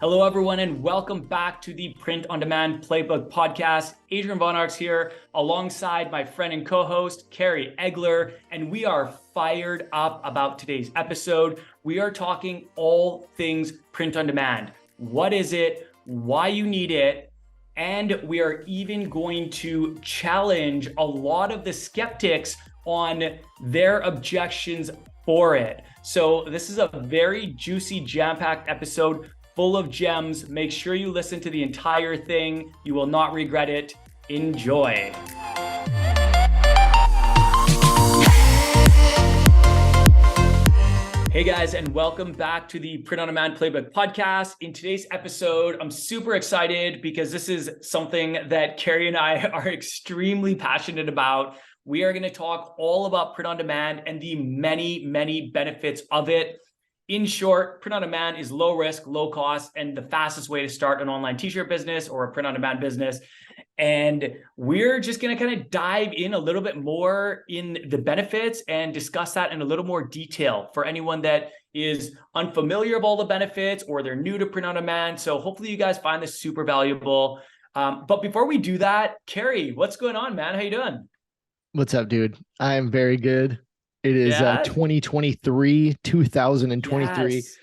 Hello, everyone, and welcome back to the Print on Demand Playbook Podcast. Adrian Von Arx here, alongside my friend and co-host, Kerry Egler, and we are fired up about today's episode. We are talking all things print on demand. What is it? Why you need it? And we are even going to challenge a lot of the skeptics on their objections for it. So this is a very juicy, jam-packed episode full of gems. Make sure you listen to the entire thing. You will not regret it. Enjoy. Hey guys, and welcome back to the Print on Demand Playbook Podcast. In today's episode, I'm super excited because this is something that Kerry and I are extremely passionate about. We are going to talk all about print on demand and the many, many benefits of it. In short, print on demand is low risk, low cost, and the fastest way to start an online t-shirt business or a print on demand business. And we're just going to kind of dive in a little bit more in the benefits and discuss that in a little more detail for anyone that is unfamiliar of all the benefits or they're new to print on demand. So hopefully you guys find this super valuable. But before we do that, Kerry, what's going on, man? How you doing? What's up, dude? I am very good. It is 2023. Yes.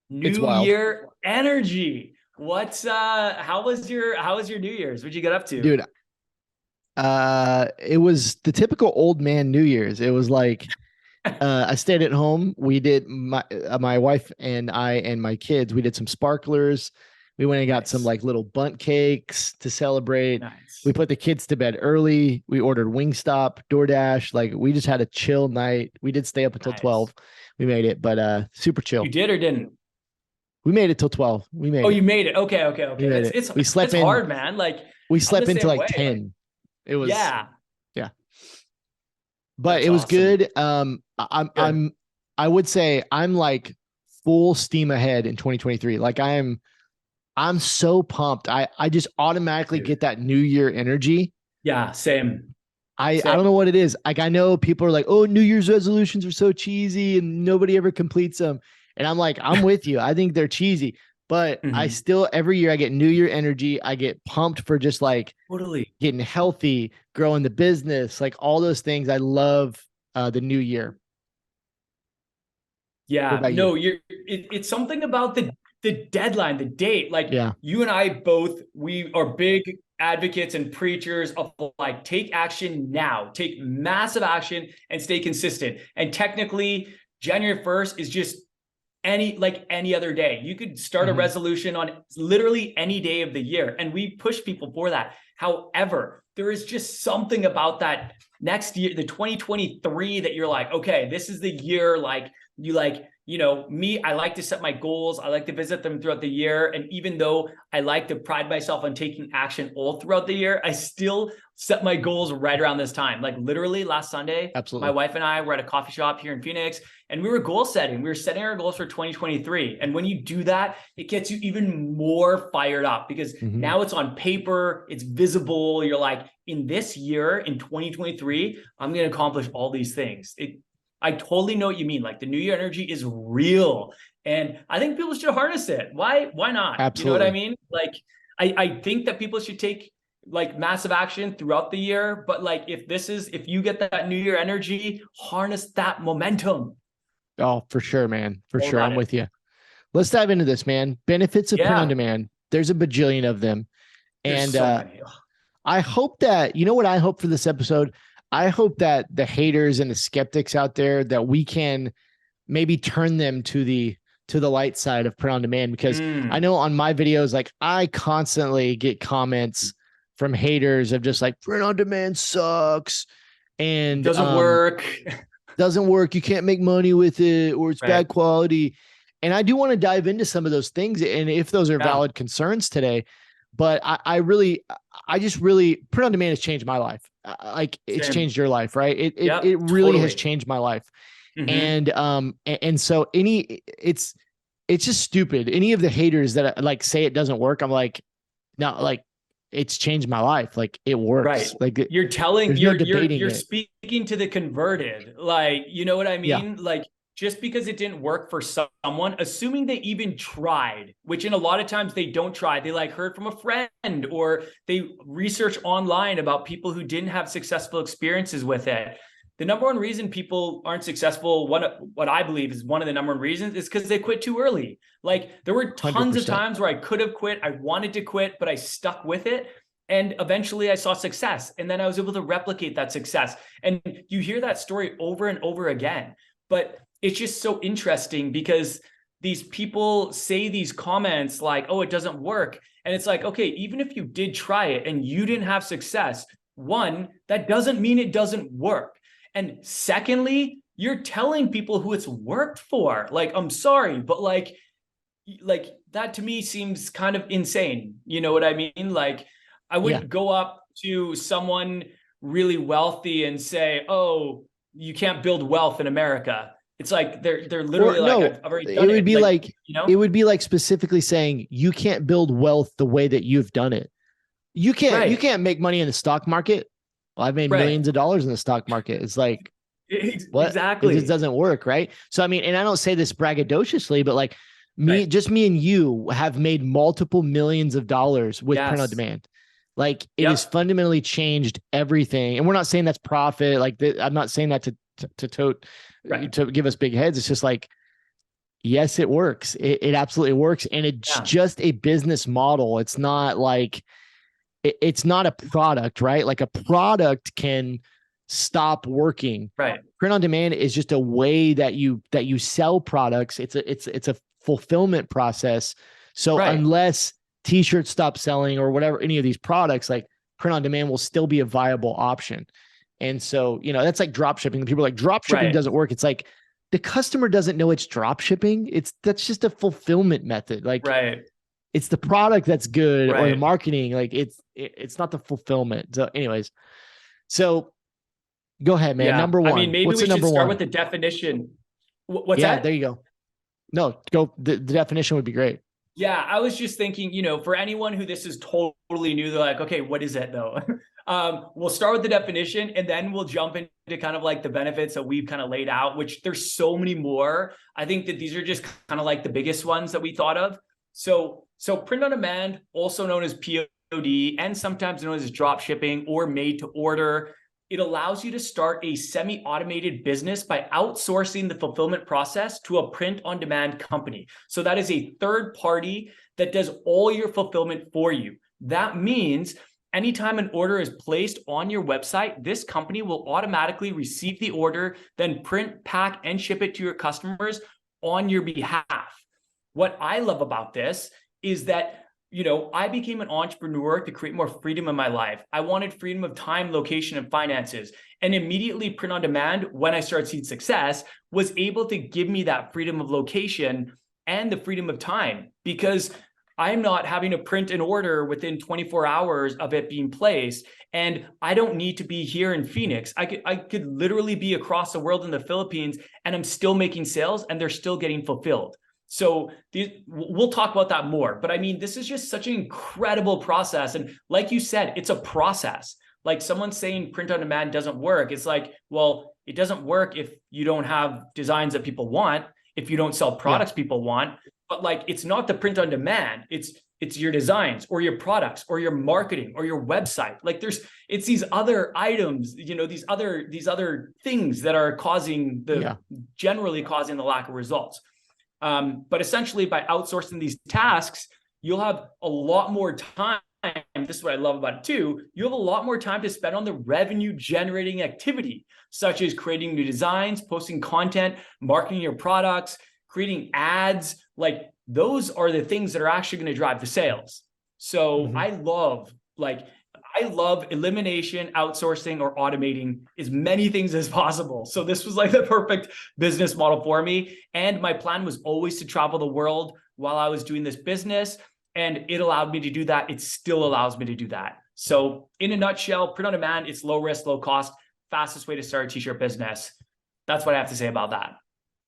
New Year energy. What's how was your New Year's? What'd you get up to? Dude, it was the typical old man New Year's. It was like I stayed at home. We did my wife and I and my kids, we did some sparklers. We went and got some like little bundt cakes to celebrate. Nice. We put the kids to bed early. We ordered Wingstop, DoorDash. Like we just had a chill night. We did stay up until 12. We made it, but super chill. You did or didn't? We made it till 12. We made it. Oh, you made it. Okay. It's hard, man. Like we slept into like 10. It was yeah. But that's it was awesome. Good. I would say I'm like full steam ahead in 2023. Like I'm so pumped. I just automatically get that New Year energy. Yeah, same. I don't know what it is. Like I know people are like, oh, New Year's resolutions are so cheesy and nobody ever completes them. And I'm like, I'm with you. I think they're cheesy, but I still, every year I get New Year energy. I get pumped for just like getting healthy, growing the business, like all those things. I love the New Year. Yeah, no, it's something about the deadline, the date. Like you and I both, we are big advocates and preachers of like, take action now, take massive action and stay consistent. And technically January 1st is just any other day. You could start a resolution on literally any day of the year. And we push people for that. However, there is just something about that next year, the 2023, that you're like, okay, this is the year. Like you know, me, I like to set my goals. I like to visit them throughout the year. And even though I like to pride myself on taking action all throughout the year, I still set my goals right around this time. Like literally last Sunday, my wife and I were at a coffee shop here in Phoenix and we were goal setting. We were setting our goals for 2023. And when you do that, it gets you even more fired up because now it's on paper, it's visible. You're like, in this year, in 2023, I'm going to accomplish all these things. I totally know what you mean. Like the New Year energy is real. And I think people should harness it. Why not? Absolutely. You know what I mean? Like, I think that people should take like massive action throughout the year. But like, if you get that New Year energy, harness that momentum. Oh, for sure, man. For sure. I'm with you. Let's dive into this, man. Benefits of print on demand. There's a bajillion of them. And I hope that, you know what I hope for this episode? I hope that the haters and the skeptics out there, that we can maybe turn them to the light side of print on demand, because I know on my videos, like I constantly get comments from haters of just like print on demand sucks and doesn't work. You can't make money with it, or it's bad quality. And I do want to dive into some of those things and if those are valid concerns today. But I just really print on demand has changed my life. Like it's changed your life, right? It really has changed my life. And so it's just stupid. Any of the haters that like say it doesn't work, I'm like, no, like it's changed my life. Like it works. Right. Like you're speaking to the converted. Like, you know what I mean? Like just because it didn't work for someone, assuming they even tried, which in a lot of times they don't try. They like heard from a friend or they research online about people who didn't have successful experiences with it. The number one reason people aren't successful, what I believe is one of the number one reasons, is because they quit too early. Like there were tons 100%. of times where I could have quit. I wanted to quit, but I stuck with it. And eventually I saw success. And then I was able to replicate that success. And you hear that story over and over again. But it's just so interesting because these people say these comments like, oh, it doesn't work. And it's like, okay, even if you did try it and you didn't have success, one, that doesn't mean it doesn't work. And secondly, you're telling people who it's worked for. Like, I'm sorry, but like that to me seems kind of insane. You know what I mean? Like, I wouldn't go up to someone really wealthy and say, oh, you can't build wealth in America. It's like they're literally I've already done it. It would be like, you know, it would be like specifically saying you can't build wealth the way that you've done it. You can't make money in the stock market. Well, I've made millions of dollars in the stock market. It's like, what? Exactly. It just doesn't work, right? So, I mean, and I don't say this braggadociously, but like me and you have made multiple millions of dollars with print on demand. Like it has fundamentally changed everything. And we're not saying that's profit. Like I'm not saying that to give us big heads. It's just like, yes, it works. It absolutely works. And it's just a business model. It's not like, it's not a product, right? Like a product can stop working. Right. Print on demand is just a way that you sell products. It's a fulfillment process. So unless t-shirts stop selling or whatever, any of these products, like print on demand will still be a viable option. And so, you know, that's like drop shipping. People are like, drop shipping doesn't work. It's like the customer doesn't know it's drop shipping. That's just a fulfillment method. Like, it's the product that's good or the marketing. Like it's not the fulfillment. So anyways, so go ahead, man. Number one. I mean, maybe we should start with the definition. What's that? There you go. No, go. The definition would be great. Yeah, I was just thinking, you know, for anyone who this is totally new, they're like, okay, what is it though? We'll start with the definition and then we'll jump into kind of like the benefits that we've kind of laid out, which there's so many more. I think that these are just kind of like the biggest ones that we thought of. So print on demand, also known as POD and sometimes known as drop shipping or made to order. It allows you to start a semi-automated business by outsourcing the fulfillment process to a print-on-demand company. So that is a third party that does all your fulfillment for you. That means anytime an order is placed on your website, this company will automatically receive the order, then print, pack, and ship it to your customers on your behalf. What I love about this is that, you know, I became an entrepreneur to create more freedom in my life. I wanted freedom of time, location, and finances. And immediately print on demand, when I started seeing success, was able to give me that freedom of location and the freedom of time, because I'm not having to print an order within 24 hours of it being placed. And I don't need to be here in Phoenix. I could literally be across the world in the Philippines and I'm still making sales and they're still getting fulfilled. So we'll talk about that more, but I mean, this is just such an incredible process. And like you said, it's a process. Like someone saying print on demand doesn't work. It's like, well, it doesn't work if you don't have designs that people want, if you don't sell products people want, but like, it's not the print on demand. It's your designs or your products or your marketing or your website. Like it's these other items, you know, these other things that are generally causing the lack of results. But essentially by outsourcing these tasks, you'll have a lot more time. This is what I love about it too. You have a lot more time to spend on the revenue generating activity, such as creating new designs, posting content, marketing your products, creating ads. Like those are the things that are actually going to drive the sales. So I love elimination, outsourcing, or automating as many things as possible. So this was like the perfect business model for me. And my plan was always to travel the world while I was doing this business. And it allowed me to do that. It still allows me to do that. So in a nutshell, print on demand, it's low risk, low cost, fastest way to start a t-shirt business. That's what I have to say about that.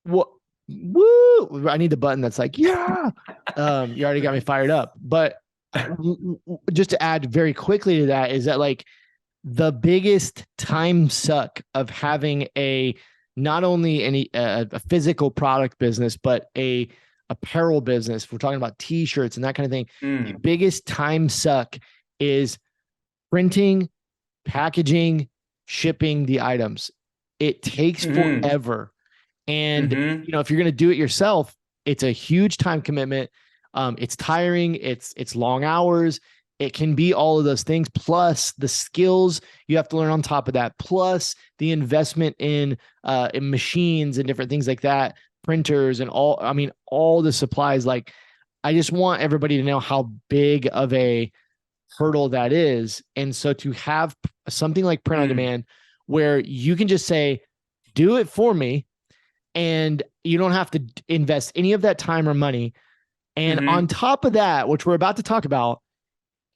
What? Woo! I need the button that's like, yeah. You already got me fired up. But just to add very quickly to that is that like the biggest time suck of having a not only a physical product business, but a apparel business. We're talking about t-shirts and that kind of thing. The biggest time suck is printing, packaging, shipping the items. It takes forever. And you know, if you're going to do it yourself, it's a huge time commitment. It's tiring. It's long hours. It can be all of those things, plus the skills you have to learn on top of that, plus the investment in machines and different things like that, printers and all the supplies. Like, I just want everybody to know how big of a hurdle that is. And so to have something like print on demand where you can just say, do it for me, and you don't have to invest any of that time or money. And on top of that, which we're about to talk about,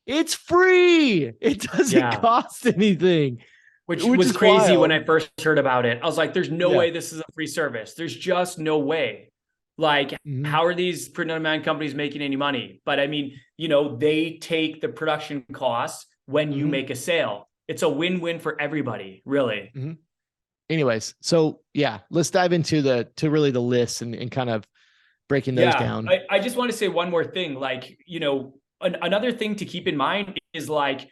it's free. It doesn't cost anything. Which was crazy wild. When I first heard about it. I was like, there's no way this is a free service. There's just no way. Like, how are these print-on-demand companies making any money? But I mean, you know, they take the production costs when you make a sale. It's a win-win for everybody, really. Anyways, so yeah, let's dive into really the list and kind of breaking those down. I just want to say one more thing. Like, you know, another thing to keep in mind is like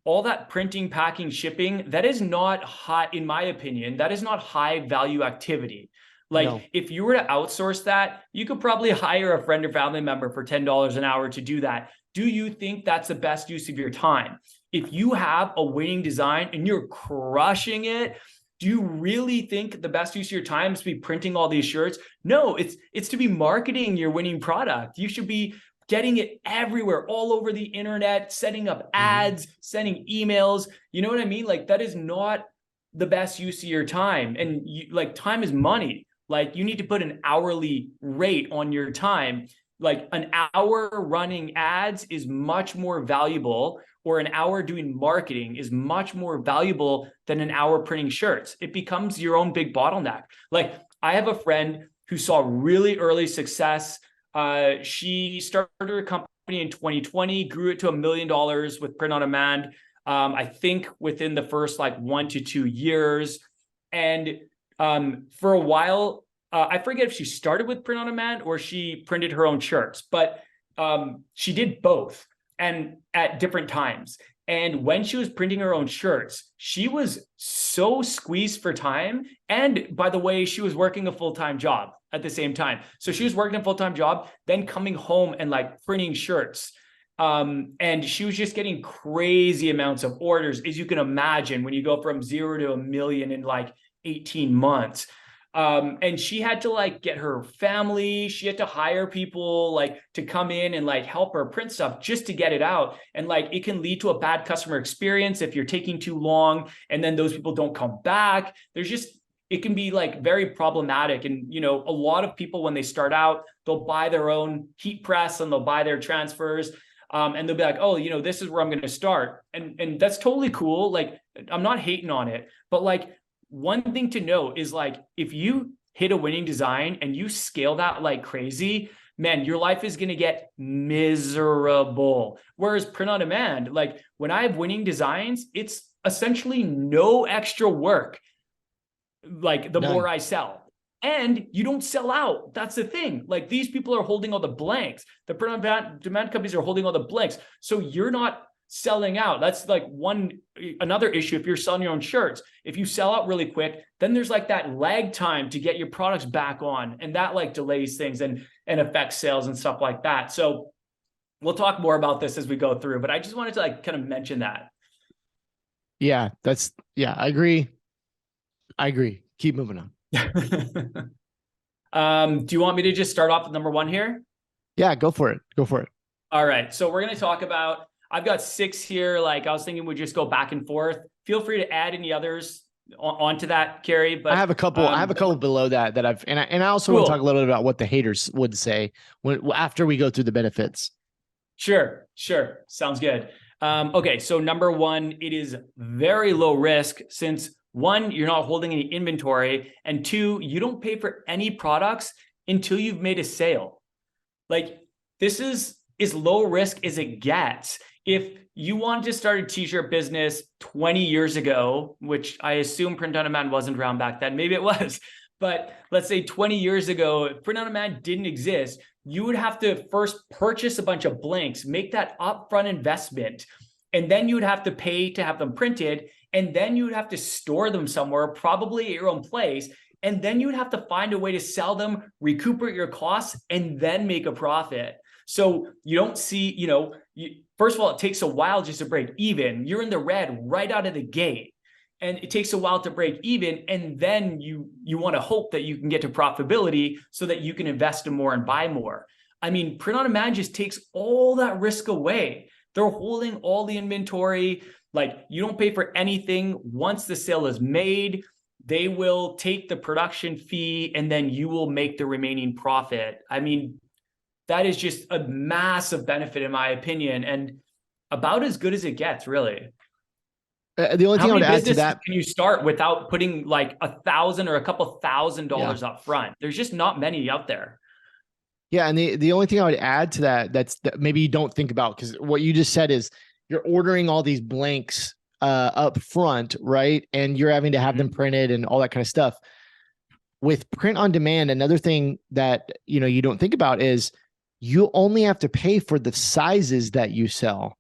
all that printing, packing, shipping, that is not high, in my opinion, that is not high value activity. Like if you were to outsource that, you could probably hire a friend or family member for $10 an hour to do that. Do you think that's the best use of your time? If you have a winning design and you're crushing it, do you really think the best use of your time is to be printing all these shirts? No, it's to be marketing your winning product. You should be getting it everywhere, all over the internet, setting up ads, sending emails. You know what I mean? Like, that is not the best use of your time. And like, time is money. Like, you need to put an hourly rate on your time. Like, an hour running ads is much more valuable, or an hour doing marketing is much more valuable than an hour printing shirts. It becomes your own big bottleneck. Like, I have a friend who saw really early success. She started her company in 2020, grew it to $1 million with print on demand. I think within the first like 1 to 2 years. And for a while, I forget if she started with print on demand or she printed her own shirts, but she did both and at different times. And when she was printing her own shirts, she was so squeezed for time. And by the way, she was working a full-time job at the same time. So she was working a full-time job, then coming home and like printing shirts. And she was just getting crazy amounts of orders, as you can imagine, when you go from 0 to 1 million in like 18 months. And she had to like get her family, she had to hire people like to come in and like help her print stuff just to get it out. And like, it can lead to a bad customer experience if you're taking too long and then those people don't come back. It can be like very problematic. And, you know, a lot of people, when they start out, they'll buy their own heat press and they'll buy their transfers. And they'll be like, oh, you know, this is where I'm going to start. And that's totally cool. Like, I'm not hating on it, but like, one thing to know is like, if you hit a winning design and you scale that like crazy, man, your life is going to get miserable. Whereas print on demand, like when I have winning designs, it's essentially no extra work. Like the more I sell, and you don't sell out. That's the thing. Like, these people are holding all the blanks. The print on demand companies are holding all the blanks. So you're not selling out. That's like another issue. If you're selling your own shirts, if you sell out really quick, then there's like that lag time to get your products back on. And that like delays things and affects sales and stuff like that. So we'll talk more about this as we go through, but I just wanted to like kind of mention that. Yeah, I agree. Keep moving on. Do you want me to just start off with number 1 here? Yeah, go for it. All right. So we're going to talk about, I've got 6 here. Like, I was thinking we'd just go back and forth. Feel free to add any others onto that, Kerry. But I have a couple below that I also want to talk a little bit about what the haters would say after we go through the benefits. Sure. Sounds good. Okay. So number 1, it is very low risk since 1, you're not holding any inventory, and 2, you don't pay for any products until you've made a sale. Like, this is as low risk as it gets. if you wanted to start a t-shirt business 20 years ago, which I assume print on demand wasn't around back then, maybe it was, but let's say 20 years ago, if print on demand didn't exist, you would have to first purchase a bunch of blanks, make that upfront investment, and then you would have to pay to have them printed, and then you would have to store them somewhere, probably at your own place, and then you would have to find a way to sell them, recuperate your costs, and then make a profit. So you don't see, first of all, it takes a while just to break even. You're in the red right out of the gate. And it takes a while to break even. And then you want to hope that you can get to profitability so that you can invest in more and buy more. I mean, print on demand just takes all that risk away. They're holding all the inventory. Like, you don't pay for anything. Once the sale is made, they will take the production fee and then you will make the remaining profit. I mean, that is just a massive benefit in my opinion, and about as good as it gets, really. The only thing I would add to that, can you start without putting like $1,000 or a couple $1,000 up front? There's just not many out there. Yeah. And the only thing I would add to that, that maybe you don't think about, because what you just said is you're ordering all these blanks up front, right? And you're having to have them printed and all that kind of stuff. With print on demand, another thing that, you don't think about is you only have to pay for the sizes that you sell,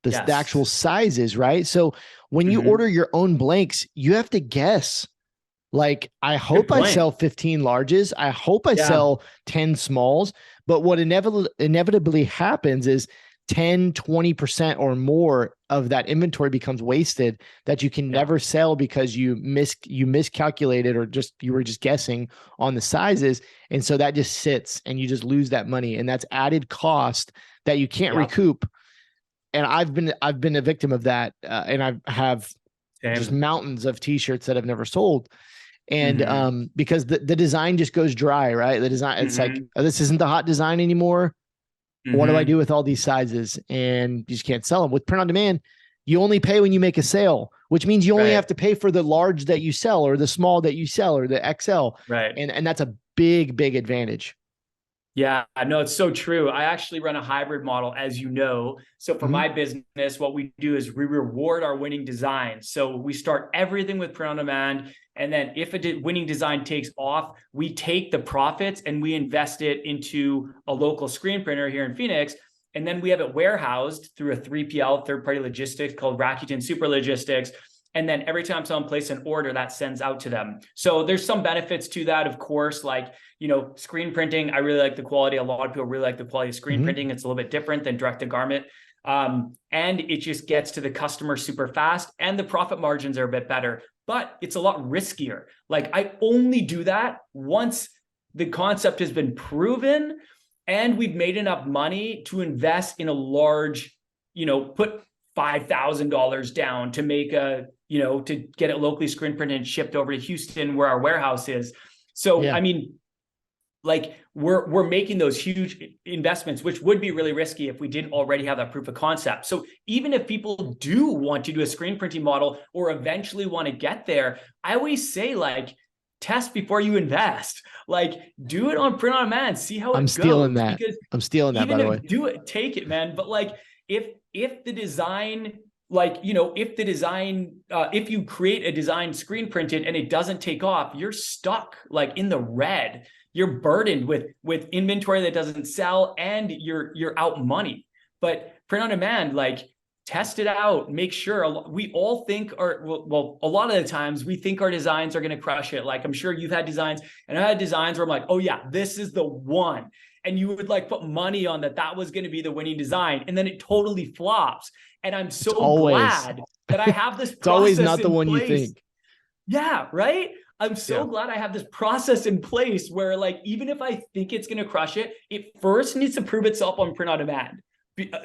the actual sizes, right? So when you order your own blanks, you have to guess. Like, I hope I sell 15 larges. I hope I sell 10 smalls. But what inevitably happens is 10, 20% or more of that inventory becomes wasted that you can never sell because you miscalculated, or you were just guessing on the sizes. And so that just sits and you just lose that money. And that's added cost that you can't recoup. And I've been a victim of that. And I have just mountains of t-shirts that I've never sold. And because the design just goes dry, right? The design, it's like, oh, this isn't the hot design anymore. What do I do with all these sizes? And you just can't sell them. With print on demand, you only pay when you make a sale, which means you only have to pay for the large that you sell, or the small that you sell, or the XL. Right. And that's a big, big advantage. Yeah, no, it's so true. I actually run a hybrid model, as you know. So for my business, what we do is we reward our winning designs. So we start everything with print on demand. And then if a winning design takes off, we take the profits and we invest it into a local screen printer here in Phoenix. And then we have it warehoused through a 3PL, third-party logistics, called Rakuten Super Logistics. And then every time someone places an order, that sends out to them. So there's some benefits to that, of course, like, screen printing. I really like the quality. A lot of people really like the quality of screen printing. It's a little bit different than direct to garment. And it just gets to the customer super fast, and the profit margins are a bit better, but it's a lot riskier. Like, I only do that once the concept has been proven and we've made enough money to invest in a large, put $5,000 down to make to get it locally screen printed and shipped over to Houston, where our warehouse is. So, I mean, like, we're making those huge investments, which would be really risky if we didn't already have that proof of concept. So even if people do want to do a screen printing model or eventually want to get there, I always say, like, test before you invest. Like, do it on print on demand, see how it goes. I'm stealing that, by the way. Do it, take it, man. But like, if the design, like, if you create a design screen printed and it doesn't take off, you're stuck like in the red. You're burdened with inventory that doesn't sell, and you're out money. But print on demand, like, test it out, make sure. We all think a lot of the times we think our designs are going to crush it. Like, I'm sure you've had designs, and I had designs where I'm like, oh yeah, this is the one. And you would like put money on that was going to be the winning design. And then it totally flops. And I'm so glad that I have this process. It's always not the one you think. Yeah, right? I'm so glad I have this process in place where, like, even if I think it's going to crush it, it first needs to prove itself on print on demand.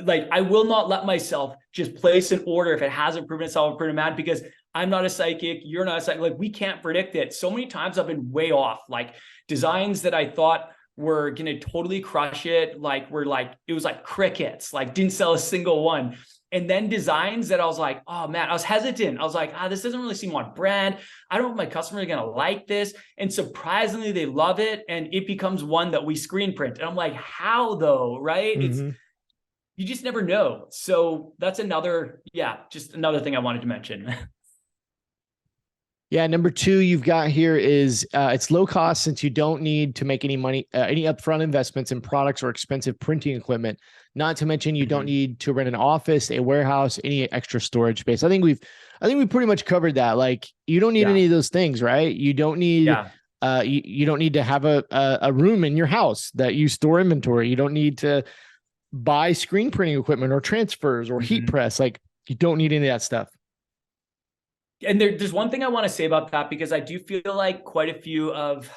Like, I will not let myself just place an order if it hasn't proven itself on print on demand, because I'm not a psychic. You're not a psychic. Like, we can't predict it. So many times I've been way off. Like, designs that I thought were going to totally crush it, it was like crickets, like, didn't sell a single one. And then designs that I was like, oh man, I was hesitant. I was like, this doesn't really seem on brand. I don't know if my customers are going to like this. And surprisingly, they love it. And it becomes one that we screen print. And I'm like, how though, right? you just never know. So that's another, just another thing I wanted to mention. Yeah. Number two you've got here is it's low cost since you don't need to make any money, any upfront investments in products or expensive printing equipment. Not to mention you don't need to rent an office, a warehouse, any extra storage space. I think we pretty much covered that. Like you don't need any of those things, right? You don't need, you don't need to have a room in your house that you store inventory. You don't need to buy screen printing equipment or transfers or heat press. Like you don't need any of that stuff. And there's one thing I want to say about that, because I do feel like quite a few of,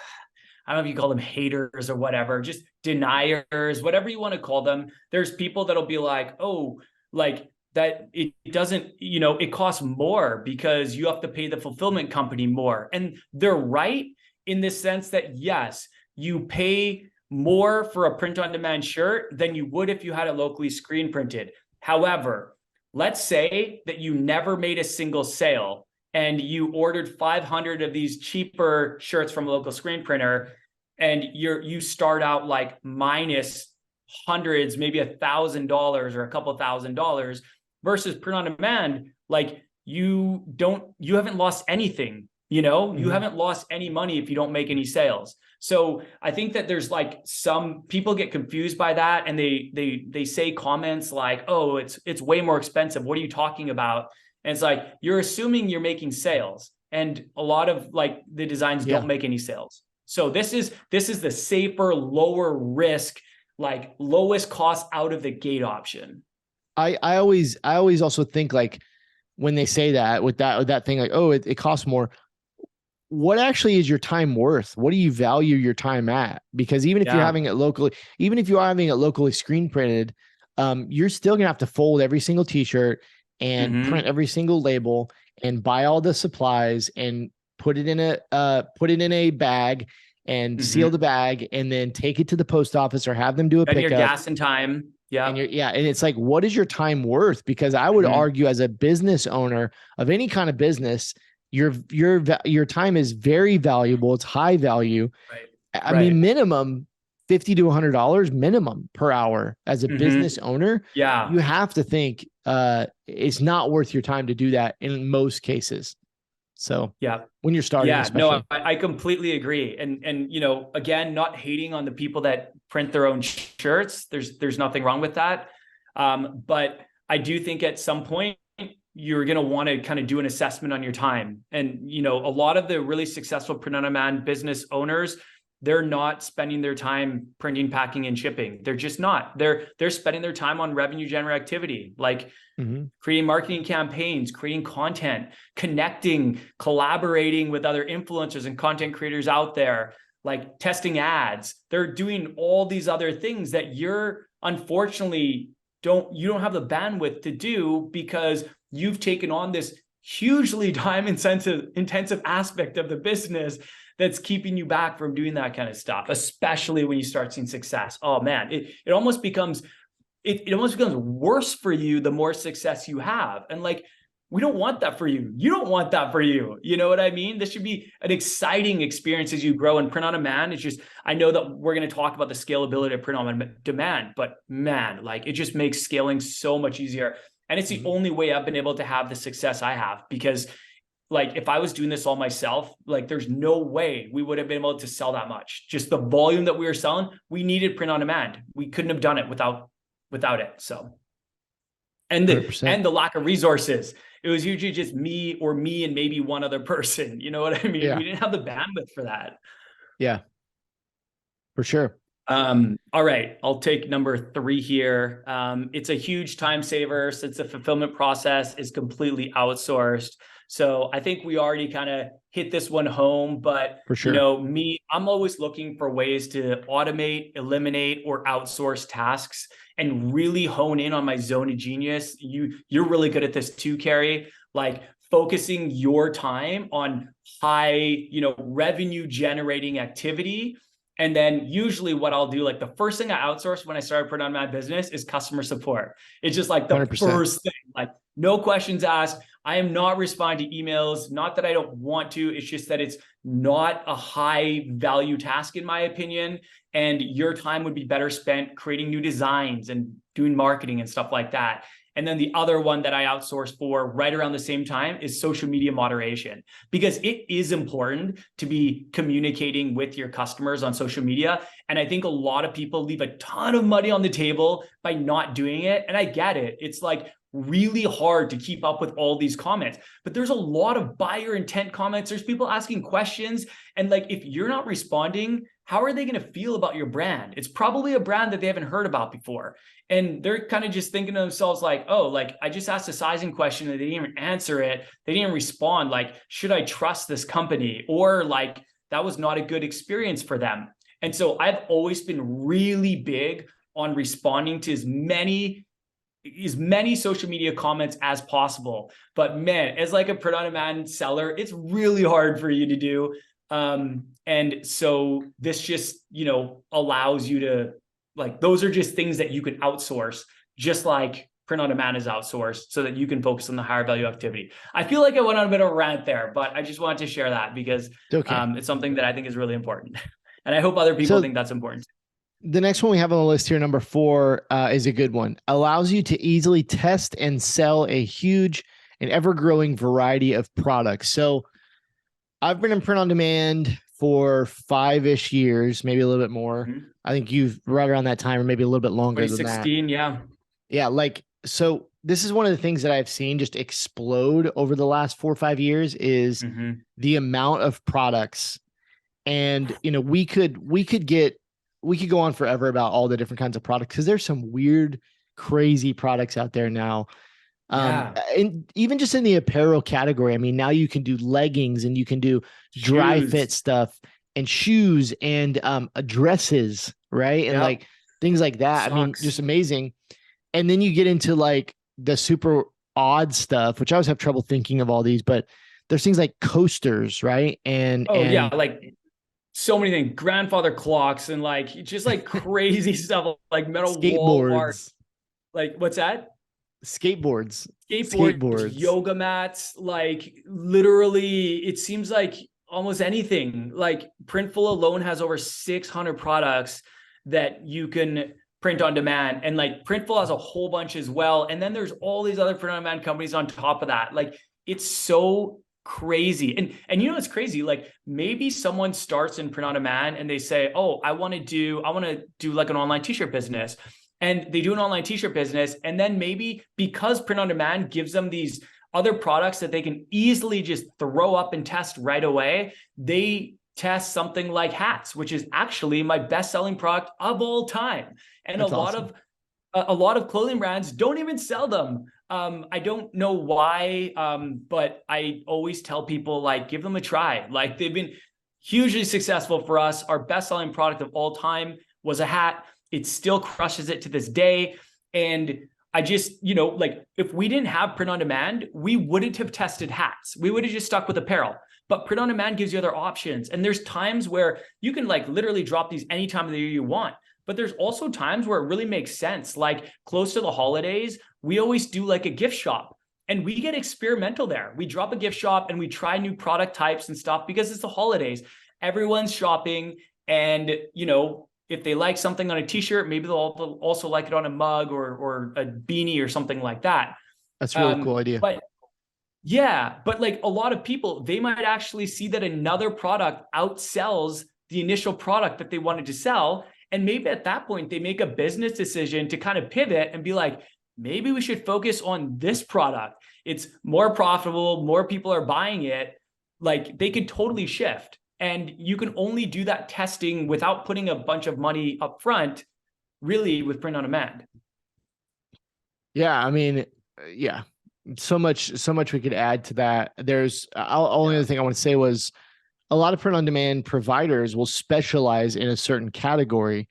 I don't know if you call them haters or whatever, just deniers, whatever you want to call them. There's people that'll be like, oh, like that it doesn't, it costs more because you have to pay the fulfillment company more. And they're right in the sense that, yes, you pay more for a print on demand shirt than you would if you had it locally screen printed. However, let's say that you never made a single sale and you ordered 500 of these cheaper shirts from a local screen printer, and you start out like minus hundreds, maybe $1,000 or a couple $1,000, versus print on demand, like you haven't lost anything, you haven't lost any money if you don't make any sales. So I think that there's like some people get confused by that, and they say comments like, oh, it's way more expensive. What are you talking about? And it's like, you're assuming you're making sales, and a lot of like the designs don't make any sales. So this is the safer, lower risk, like lowest cost out of the gate option. I always also think like when they say that with that thing, like, oh, it costs more. What actually is your time worth? What do you value your time at? Because even if you're having it locally, even if you are having it locally screen printed, you're still gonna have to fold every single t-shirt and print every single label and buy all the supplies and put it in a bag and seal the bag and then take it to the post office or have them do a pickup. And your gas and time. Yeah. And and it's like, what is your time worth? Because I would argue as a business owner of any kind of business, your time is very valuable. It's high value. Right. I mean, minimum $50 to $100 minimum per hour as a business owner. Yeah. You have to think it's not worth your time to do that in most cases. So when you're starting, no, I completely agree. And again, not hating on the people that print their own shirts. There's nothing wrong with that. But I do think at some point you're going to want to kind of do an assessment on your time. And, a lot of the really successful print on demand business owners, they're not spending their time printing, packing, and shipping. They're just not. They're spending their time on revenue generating activity, like creating marketing campaigns, creating content, connecting, collaborating with other influencers and content creators out there, like testing ads. They're doing all these other things that you're unfortunately you don't have the bandwidth to do, because you've taken on this hugely time intensive aspect of the business that's keeping you back from doing that kind of stuff, especially when you start seeing success. Oh man, it almost becomes worse for you the more success you have. And like, we don't want that for you. You don't want that for you. You know what I mean? This should be an exciting experience as you grow. And print on demand, it's just, I know that we're going to talk about the scalability of print on demand, but man, like it just makes scaling so much easier. And it's the only way I've been able to have the success I have, because like if I was doing this all myself, like there's no way we would have been able to sell that much. Just the volume that we were selling, we needed print on demand. We couldn't have done it without it. So, and the lack of resources, it was usually just me and maybe one other person. You know what I mean? Yeah. We didn't have the bandwidth for that. Yeah, for sure. All right, I'll take number 3 here. It's a huge time saver since the fulfillment process is completely outsourced. So I think we already kind of hit this one home, but for sure, I'm always looking for ways to automate, eliminate, or outsource tasks and really hone in on my zone of genius. You're really good at this too, Kerry. Like focusing your time on high, revenue generating activity. And then usually what I'll do, like the first thing I outsourced when I started putting on my business is customer support. It's just like the 100%. First thing, like no questions asked. I am not responding to emails. Not that I don't want to, it's just that it's not a high value task in my opinion. And your time would be better spent creating new designs and doing marketing and stuff like that. And then the other one that I outsource for right around the same time is social media moderation, because it is important to be communicating with your customers on social media. And I think a lot of people leave a ton of money on the table by not doing it. And I get it. It's like really hard to keep up with all these comments, but there's a lot of buyer intent comments. There's people asking questions. And like, if you're not responding, how are they going to feel about your brand? It's probably a brand that they haven't heard about before. And they're kind of just thinking to themselves like, oh, like I just asked a sizing question and they didn't even answer it. They didn't respond. Like, should I trust this company? Or like, that was not a good experience for them. And so I've always been really big on responding to as many social media comments as possible. But man, as like a print-on-demand seller, it's really hard for you to do. And so this just, allows you to, like, those are just things that you can outsource, just like print-on-demand is outsourced, so that you can focus on the higher value activity. I feel like I went on a bit of a rant there, but I just wanted to share that because it's something that I think is really important. And I hope other people think that's important. The next one we have on the list here, number 4, is a good one. Allows you to easily test and sell a huge and ever-growing variety of products. So I've been in print on demand for 5-ish years, maybe a little bit more. Mm-hmm. I think you've right around that time, or maybe a little bit longer than that. 2016, yeah. Yeah, like, so this is one of the things that I've seen just explode over the last 4 or 5 years is the amount of products. And, we could go on forever about all the different kinds of products, because there's some weird, crazy products out there now. And even just in the apparel category, I mean, now you can do leggings and you can do dry fit stuff and shoes and dresses, right? And like things like that. Socks. I mean, just amazing. And then you get into like the super odd stuff, which I always have trouble thinking of all these, but there's things like coasters, right? And like so many things, grandfather clocks and like just like crazy stuff, like metal wall art. Like, what's that? Skateboards, yoga mats, like literally it seems like almost anything. Like Printful alone has over 600 products that you can print on demand, and like Printful has a whole bunch as well. And then there's all these other print on demand companies on top of that. Like, it's so crazy. And it's crazy. Like, maybe someone starts in print on demand and they say, oh, I want to do like an online t-shirt business. And they do an online t-shirt business. And then maybe because print on demand gives them these other products that they can easily just throw up and test right away, they test something like hats, which is actually my best-selling product of all time. And a lot of clothing brands don't even sell them. I don't know why, but I always tell people, like, give them a try. Like, they've been hugely successful for us. Our best-selling product of all time was a hat. It still crushes it to this day. And I just, like, if we didn't have print on demand, we wouldn't have tested hats. We would have just stuck with apparel. But print on demand gives you other options. And there's times where you can like literally drop these any time of the year you want. But there's also times where it really makes sense. Like close to the holidays, we always do like a gift shop, and we get experimental there. We drop a gift shop and we try new product types and stuff because it's the holidays. Everyone's shopping, and if they like something on a t-shirt, maybe they'll also like it on a mug or a beanie or something like that. That's a really cool idea. But like a lot of people, they might actually see that another product outsells the initial product that they wanted to sell. And maybe at that point, they make a business decision to kind of pivot and be like, maybe we should focus on this product. It's more profitable, more people are buying it. Like, they could totally shift. And you can only do that testing without putting a bunch of money up front, really, with print on demand. Yeah, I mean, yeah. So much we could add to that. There's only other thing I want to say was a lot of print on demand providers will specialize in a certain category,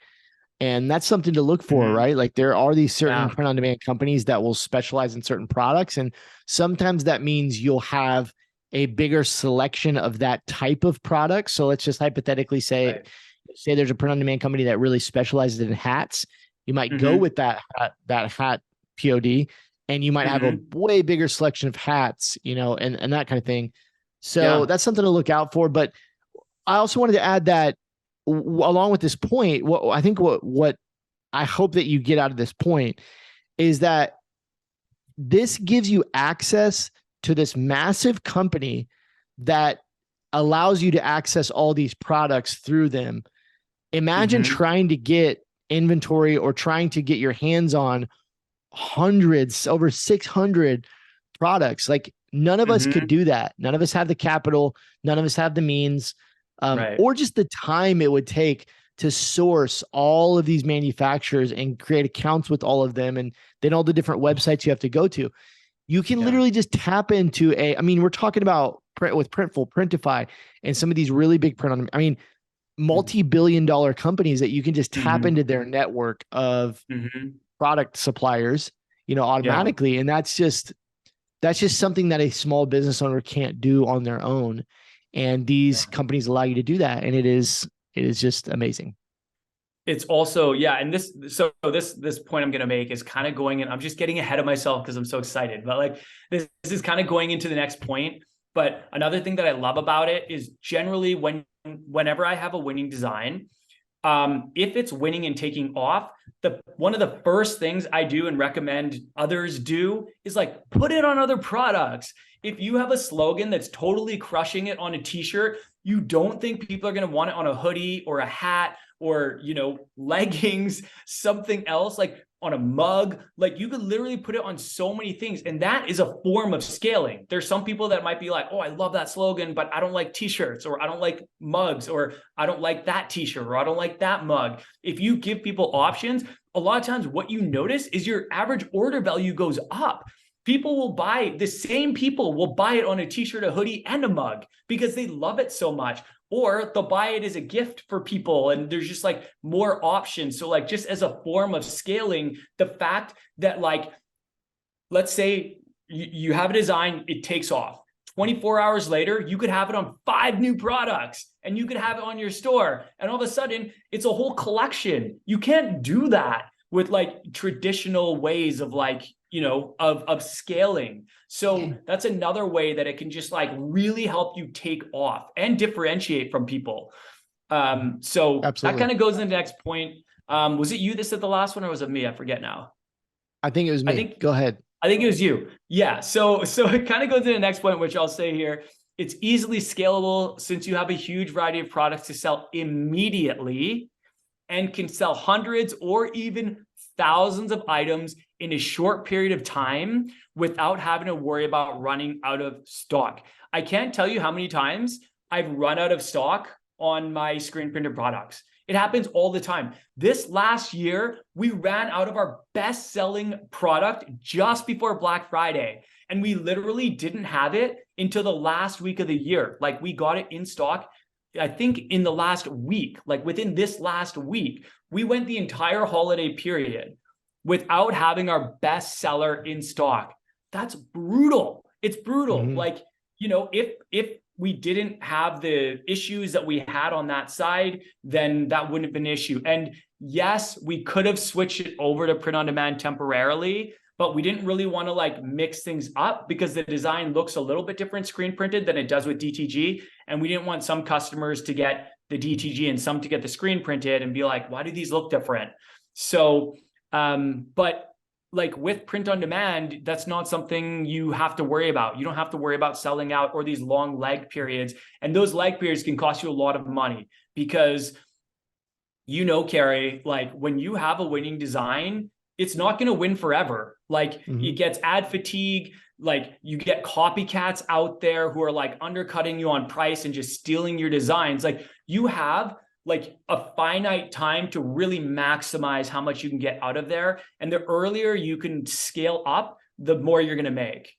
and that's something to look for, right? Like, there are these certain print on demand companies that will specialize in certain products, and sometimes that means you'll have a bigger selection of that type of product. So let's just hypothetically say there's a print on demand company that really specializes in hats. You might go with that hat POD, and you might have a way bigger selection of hats, and that kind of thing. So that's something to look out for. But I also wanted to add that along with this point, what I hope that you get out of this point is that this gives you access to this massive company that allows you to access all these products through them. Imagine trying to get inventory or trying to get your hands on hundreds, over 600 products. Like none of us could do that. None of us have the capital. None of us have the means, or just the time it would take to source all of these manufacturers and create accounts with all of them. And then all the different websites you have to go to. You can literally just tap into we're talking about with Printful, Printify, and some of these really big multi-billion-dollar companies that you can just tap into their network of product suppliers, automatically. And that's just something that a small business owner can't do on their own. And these companies allow you to do that. And it is just amazing. It's also, and this point I'm going to make is kind of going in, I'm just getting ahead of myself because I'm so excited, but like, this is kind of going into the next point. But another thing that I love about it is generally whenever I have a winning design, if it's winning and taking off, one of the first things I do and recommend others do is like put it on other products. If you have a slogan that's totally crushing it on a t-shirt, you don't think people are going to want it on a hoodie or a hat or, leggings, something else, like on a mug. Like you could literally put it on so many things. And that is a form of scaling. There's some people that might be like, oh, I love that slogan, but I don't like t-shirts, or I don't like mugs, or I don't like that t-shirt, or I don't like that mug. If you give people options, a lot of times what you notice is your average order value goes up. The same people will buy it on a t-shirt, a hoodie, and a mug because they love it so much. Or they'll buy it as a gift for people, and there's just like more options. So like just as a form of scaling, the fact that like, let's say you have a design, it takes off. 24 hours later, you could have it on 5 new products, and you could have it on your store. And all of a sudden, it's a whole collection. You can't do that with like traditional ways of like, of scaling. So that's another way that it can just like really help you take off and differentiate from people. So Absolutely. That kind of goes into the next point. Was it you that said the last one, or was it me? I forget now. I think it was me. Go ahead. I think it was you. Yeah. So it kind of goes into the next point, which I'll say here. It's easily scalable since you have a huge variety of products to sell immediately and can sell hundreds or even thousands of items in a short period of time without having to worry about running out of stock. I can't tell you how many times I've run out of stock on my screen printed products. It happens all the time. This last year, we ran out of our best-selling product just before Black Friday, and we literally didn't have it until the last week of the year. Like we got it in stock, I think in the last week, like within this last week, we went the entire holiday period without having our best seller in stock. That's brutal. It's brutal. Like, if we didn't have the issues that we had on that side, then that wouldn't have been an issue. And yes, we could have switched it over to print on demand temporarily, but we didn't really want to like mix things up because the design looks a little bit different screen printed than it does with DTG. And we didn't want some customers to get the DTG and some to get the screen printed and be like, why do these look different? So, but like with print on demand, that's not something you have to worry about. You don't have to worry about selling out or these long lag periods. And those lag periods can cost you a lot of money because, Kerry, like when you have a winning design, it's not going to win forever. Like it gets ad fatigue. Like you get copycats out there who are like undercutting you on price and just stealing your designs. Like you have like a finite time to really maximize how much you can get out of there. And the earlier you can scale up, the more you're going to make.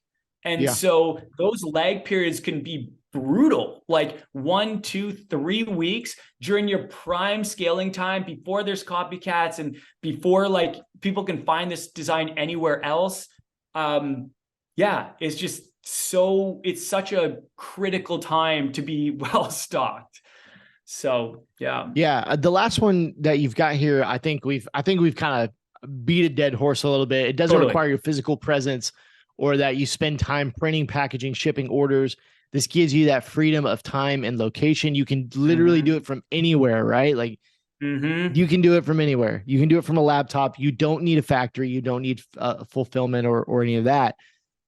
And so those lag periods can be brutal, like 1, 2, 3 weeks during your prime scaling time before there's copycats and before like people can find this design anywhere else. It's just it's such a critical time to be well stocked. So, the last one that you've got here, I think we've kind of beat a dead horse a little bit. It doesn't require your physical presence or that you spend time printing, packaging, shipping orders. This gives you that freedom of time and location. You can literally do it from anywhere, right? Like You can do it from anywhere. You can do it from a laptop. You don't need a factory. You don't need fulfillment or any of that.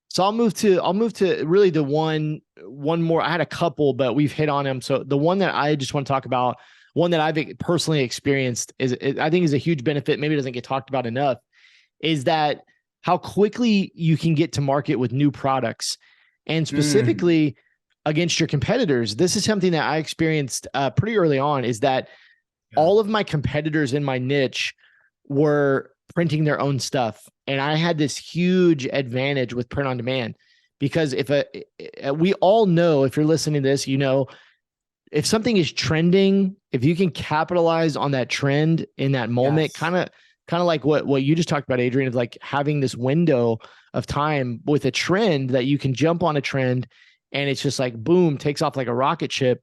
So I'll move to really the one more. I had a couple, but we've hit on them. So the one that I just want to talk about, one that I've personally experienced I think is a huge benefit. Maybe it doesn't get talked about enough, is that how quickly you can get to market with new products, and specifically against your competitors. This is something that I experienced pretty early on, is that all of my competitors in my niche were printing their own stuff. And I had this huge advantage with print on demand, because we all know, if you're listening to this, if something is trending, if you can capitalize on that trend in that moment, kind of like what you just talked about, Adrian, of like having this window of time with a trend that you can jump on a trend and it's just like, boom, takes off like a rocket ship.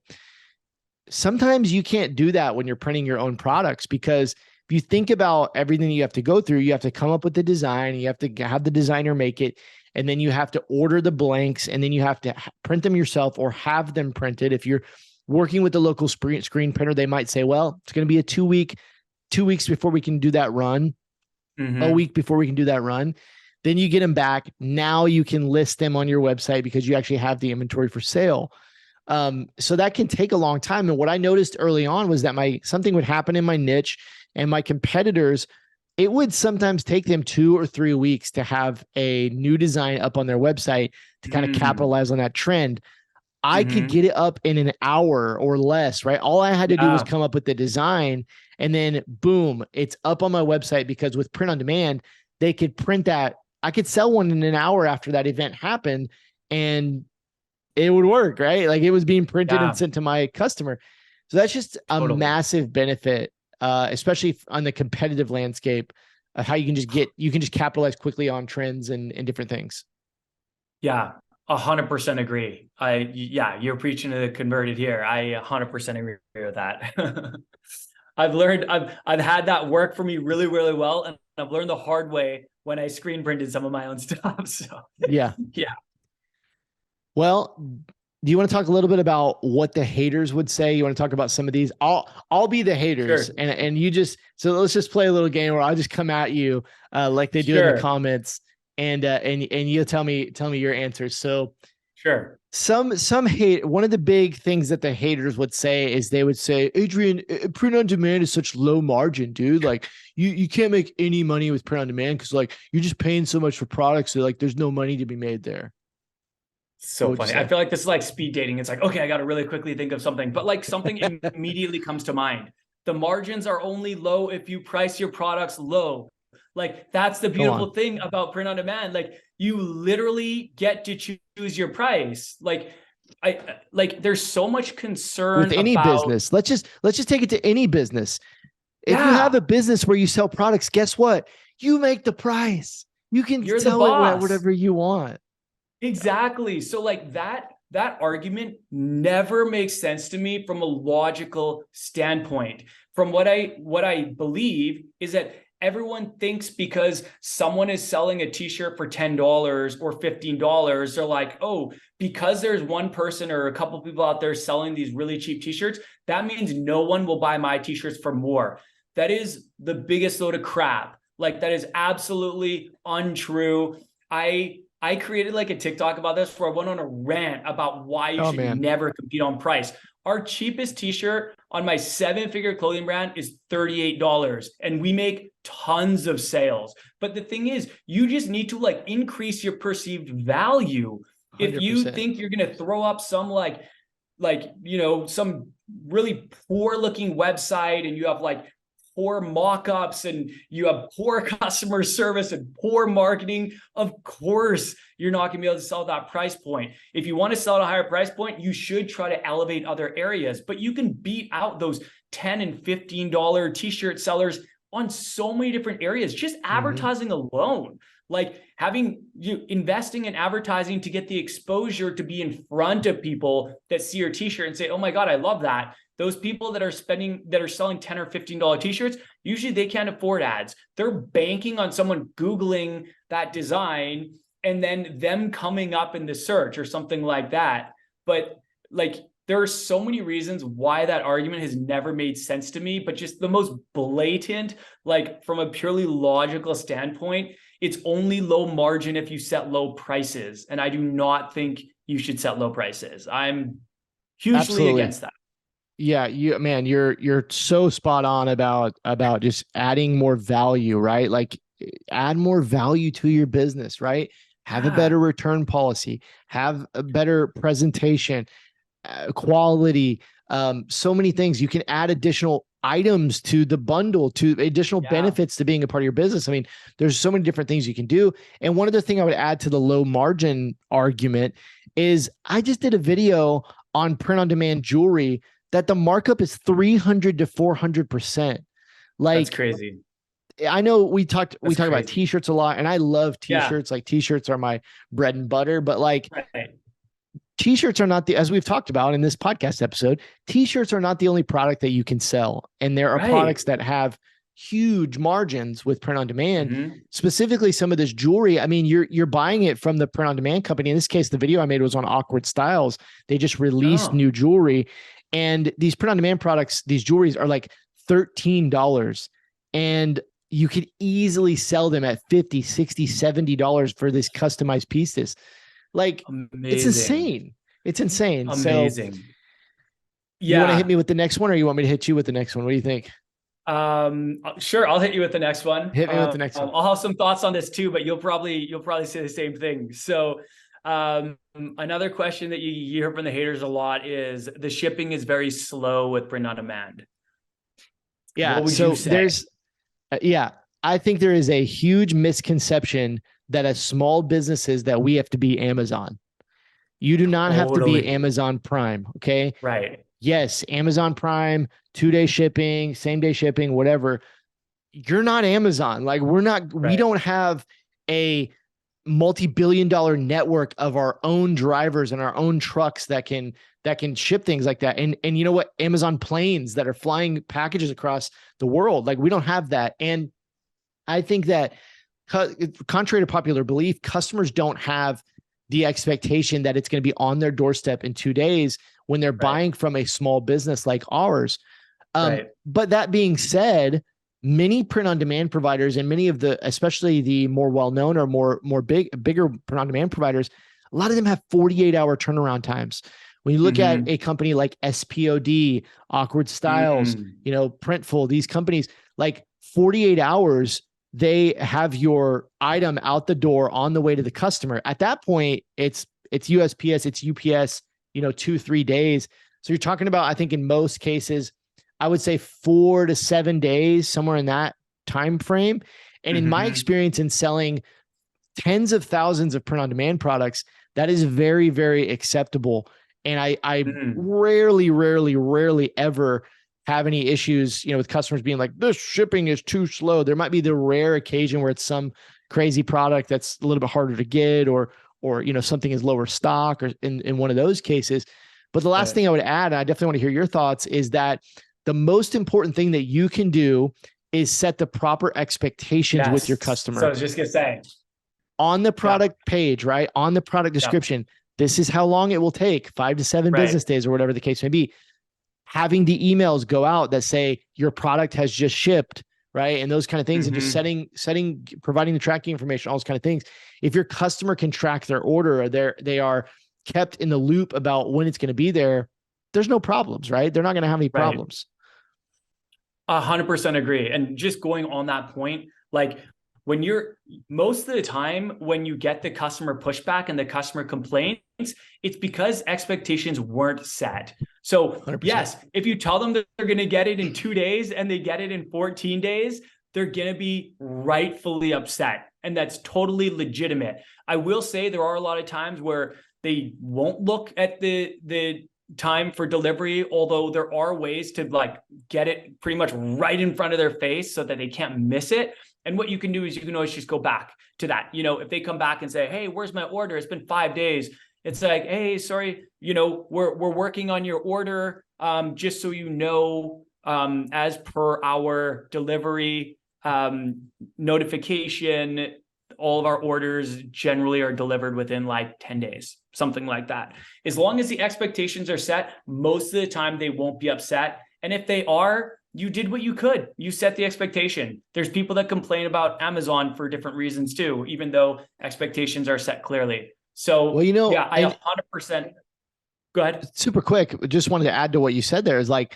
Sometimes you can't do that when you're printing your own products, because if you think about everything you have to go through, you have to come up with the design, you have to have the designer make it, and then you have to order the blanks, and then you have to print them yourself or have them printed. If you're working with the local screen printer, they might say, well, it's going to be a 2 weeks before we can do that run, a week before we can do that run. Then you get them back. Now you can list them on your website because you actually have the inventory for sale. So that can take a long time. And what I noticed early on was that something would happen in my niche, and my competitors, it would sometimes take them 2 or 3 weeks to have a new design up on their website to kind of capitalize on that trend. I could get it up in an hour or less, right? All I had to do was come up with the design, and then boom, it's up on my website, because with print on demand, they could print that. I could sell one in an hour after that event happened, and it would work, right? Like it was being printed and sent to my customer. So that's just a massive benefit, especially on the competitive landscape, of how you can just capitalize quickly on trends and different things. Yeah, 100% agree. You're preaching to the converted here. I 100% agree with that. I've had that work for me really, really well, and I've learned the hard way when I screen printed some of my own stuff. So yeah. Well, do you want to talk a little bit about what the haters would say? You want to talk about some of these? I'll be the haters, sure. and you just, so let's just play a little game where I'll just come at you like they do in the comments, and you'll tell me your answers. So sure. Some hate. One of the big things that the haters would say is they would say, Adrian, print on demand is such low margin, dude. Like you can't make any money with print on demand because like you're just paying so much for products, so like there's no money to be made there. So funny. I feel like this is like speed dating. It's like, okay, I got to really quickly think of something, but like something immediately comes to mind. The margins are only low if you price your products low. Like that's the beautiful thing about print on demand. Like you literally get to choose your price. Like there's so much concern with any business. Let's just take it to any business. If you have a business where you sell products, guess what? You make the price. You can tell it whatever you want. Exactly. So like that argument never makes sense to me from a logical standpoint. From what I believe is that everyone thinks because someone is selling a t-shirt for $10 or $15, they're like, oh, because there's one person or a couple people out there selling these really cheap t-shirts, that means no one will buy my t-shirts for more. That is the biggest load of crap. Like that is absolutely untrue. I created like a TikTok about this where I went on a rant about why you should never compete on price. Our cheapest t-shirt on my 7-figure clothing brand is $38, and we make tons of sales. But the thing is, you just need to like increase your perceived value. 100%. If you think you're going to throw up some some really poor looking website, and you have like poor mock-ups and you have poor customer service and poor marketing, of course you're not going to be able to sell that price point. If you want to sell at a higher price point, you should try to elevate other areas, but you can beat out those $10 and $15 t-shirt sellers on so many different areas, just advertising alone. Like investing in advertising to get the exposure to be in front of people that see your t-shirt and say, oh my God, I love that. Those people that are selling $10 or $15 t-shirts, usually they can't afford ads. They're banking on someone Googling that design and then them coming up in the search or something like that. But like there are so many reasons why that argument has never made sense to me, but just the most blatant, like from a purely logical standpoint, it's only low margin if you set low prices. And I do not think you should set low prices. I'm hugely against that. Yeah, you're so spot on about just adding more value, right? Like add more value to your business, right? Have a better return policy, have a better presentation, quality, so many things. You can add additional items to the bundle, to additional benefits to being a part of your business. I mean, there's so many different things you can do. And one other thing I would add to the low margin argument is I just did a video on print on demand jewelry that the markup is 300 to 400%. Like, that's crazy. I know we talk about t-shirts a lot, and I love t-shirts. Like t-shirts are my bread and butter, but like t-shirts are not as we've talked about in this podcast episode, t-shirts are not the only product that you can sell. And there are products that have huge margins with print on demand, specifically some of this jewelry. I mean, you're buying it from the print on demand company. In this case, the video I made was on Awkward Styles. They just released new jewelry, and these print on demand products, these jewelries are like $13, and you could easily sell them at $50, $60, $70 for this customized pieces. Like, it's insane. It's insane. Amazing. So, you want to hit me with the next one, or you want me to hit you with the next one? What do you think? Sure. I'll hit you with the next one. Hit me with the next one. I'll have some thoughts on this too, but you'll probably say the same thing. So, another question that you hear from the haters a lot is the shipping is very slow with print on demand. Yeah. So there's, I think there is a huge misconception that as small businesses that we have to be Amazon. You do not have to be Amazon Prime. Okay. Right. Yes. Amazon Prime, 2-day shipping, same day shipping, whatever. You're not Amazon. Like we don't have a multi-billion-dollar network of our own drivers and our own trucks that can ship things like that. And you know what? Amazon planes that are flying packages across the world. Like, we don't have that. And I think that, contrary to popular belief, customers don't have the expectation that it's going to be on their doorstep in 2 days when they're buying from a small business like ours. But that being said, many print on demand providers and many of the, especially the more well-known or bigger print on demand providers, a lot of them have 48-hour turnaround times. When you look at a company like SPOD, Awkward Styles, Printful, these companies, like 48 hours, they have your item out the door on the way to the customer. At that point, it's USPS, it's UPS, 2-3 days. So you're talking about, I think in most cases, I would say 4 to 7 days, somewhere in that time frame. And in my experience in selling tens of thousands of print on demand products, that is very, very acceptable. And I rarely ever have any issues, with customers being like, this shipping is too slow. There might be the rare occasion where it's some crazy product that's a little bit harder to get, or something is lower stock, or in one of those cases. But the last thing I would add, and I definitely want to hear your thoughts, is that the most important thing that you can do is set the proper expectations with your customer. So I was just going to say, on the product page, right? On the product description, this is how long it will take, 5 to 7 business days, or whatever the case may be. Having the emails go out that say your product has just shipped, right? And those kind of things, and just providing the tracking information, all those kind of things. If your customer can track their order, or they are kept in the loop about when it's going to be there, there's no problems, right? They're not going to have any problems. 100% agree. And just going on that point, like, most of the time when you get the customer pushback and the customer complaints, it's because expectations weren't set. So 100%. Yes, if you tell them that they're going to get it in 2 days and they get it in 14 days, they're going to be rightfully upset. And that's totally legitimate. I will say there are a lot of times where they won't look at the time for delivery, although there are ways to get it pretty much right in front of their face so that they can't miss it. And what you can do is you can always just go back to that. If they come back and say, hey, where's my order? It's been 5 days. It's like, hey, sorry, we're working on your order. Just so you know, as per our delivery notification, all of our orders generally are delivered within like 10 days, something like that. As long as the expectations are set, most of the time they won't be upset. And if they are, you did what you could. You set the expectation. There's people that complain about Amazon for different reasons too, even though expectations are set clearly. So, well, yeah, I 100%. Go ahead. Super quick. Just wanted to add to what you said there is like,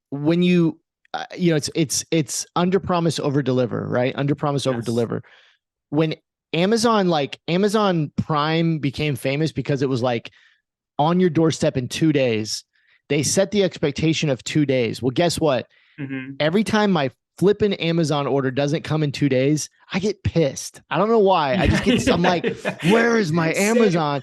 when you, it's under promise, over deliver, right? Under promise, over deliver. When Amazon Prime became famous because it was like on your doorstep in 2 days, they set the expectation of 2 days. Well, guess what? Every time my flipping Amazon order doesn't come in 2 days, I get pissed. I don't know why. I just get, I'm like, where is my Amazon?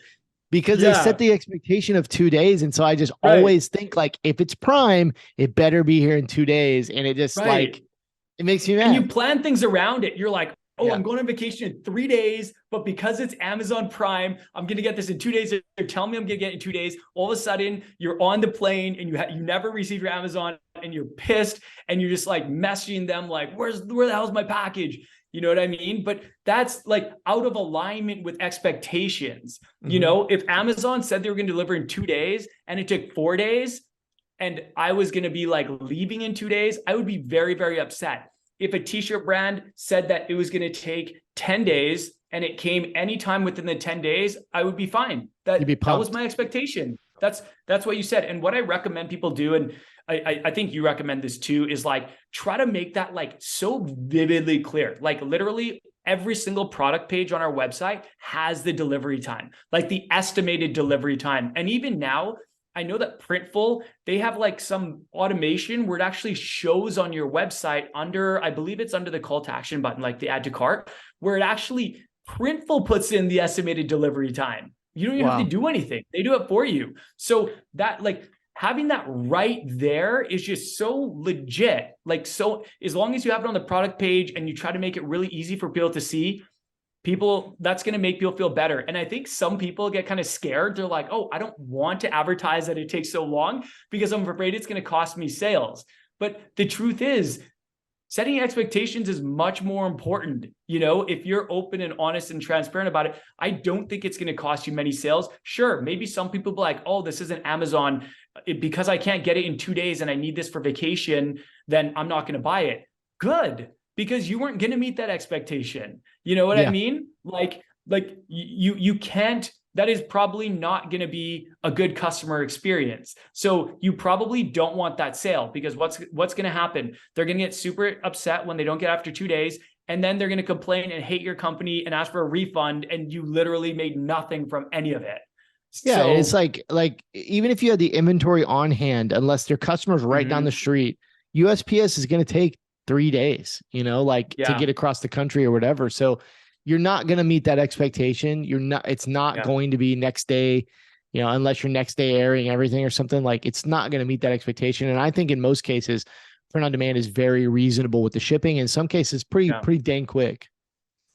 Because they set the expectation of 2 days. And so I just always think like, if it's Prime, it better be here in 2 days. And it just like, it makes me mad. And you plan things around it. You're like, oh, I'm going on vacation in 3 days, but because it's Amazon Prime, I'm going to get this in 2 days. They're telling me I'm going to get it in 2 days. All of a sudden you're on the plane and you never receive your Amazon and you're pissed and you're just like messaging them like, where the hell's my package? You know what I mean? But that's like out of alignment with expectations. You know, if Amazon said they were going to deliver in 2 days and it took 4 days and I was going to be like leaving in 2 days, I would be very, very upset. If a t-shirt brand said that it was going to take 10 days and it came anytime within the 10 days, I would be fine. That was my expectation. That's what you said. And what I recommend people do, and I think you recommend this too, is like, try to make that like so vividly clear. Like literally every single product page on our website has the delivery time, like the estimated delivery time. And even now, I know that Printful, they have like some automation where it actually shows on your website under, I believe it's under the call to action button, like the add to cart, where it actually, Printful puts in the estimated delivery time. You don't even have to do anything. They do it for you. So that like having that right there is just so legit. Like, so as long as you have it on the product page and you try to make it really easy for people to see, that's going to make people feel better. And I think some people get kind of scared. They're like, oh, I don't want to advertise that it takes so long because I'm afraid it's going to cost me sales. But the truth is, setting expectations is much more important. You know, if you're open and honest and transparent about it, I don't think it's going to cost you many sales. Sure, maybe some people be like, oh, this isn't Amazon. Because I can't get it in 2 days and I need this for vacation, then I'm not going to buy it. Good. Because you weren't going to meet that expectation. You know what I mean? Like you can't, that is probably not going to be a good customer experience. So you probably don't want that sale, because what's going to happen? They're going to get super upset when they don't get after 2 days. And then they're going to complain and hate your company and ask for a refund. And you literally made nothing from any of it. Yeah. So, it's like even if you had the inventory on hand, unless their customers right down the street, USPS is going to take 3 days, you know, like to get across the country or whatever. So you're not going to meet that expectation. It's not going to be next day, you know, unless you're next day airing everything or something. Like, it's not going to meet that expectation. And I think in most cases, print on demand is very reasonable with the shipping. In some cases, pretty dang quick.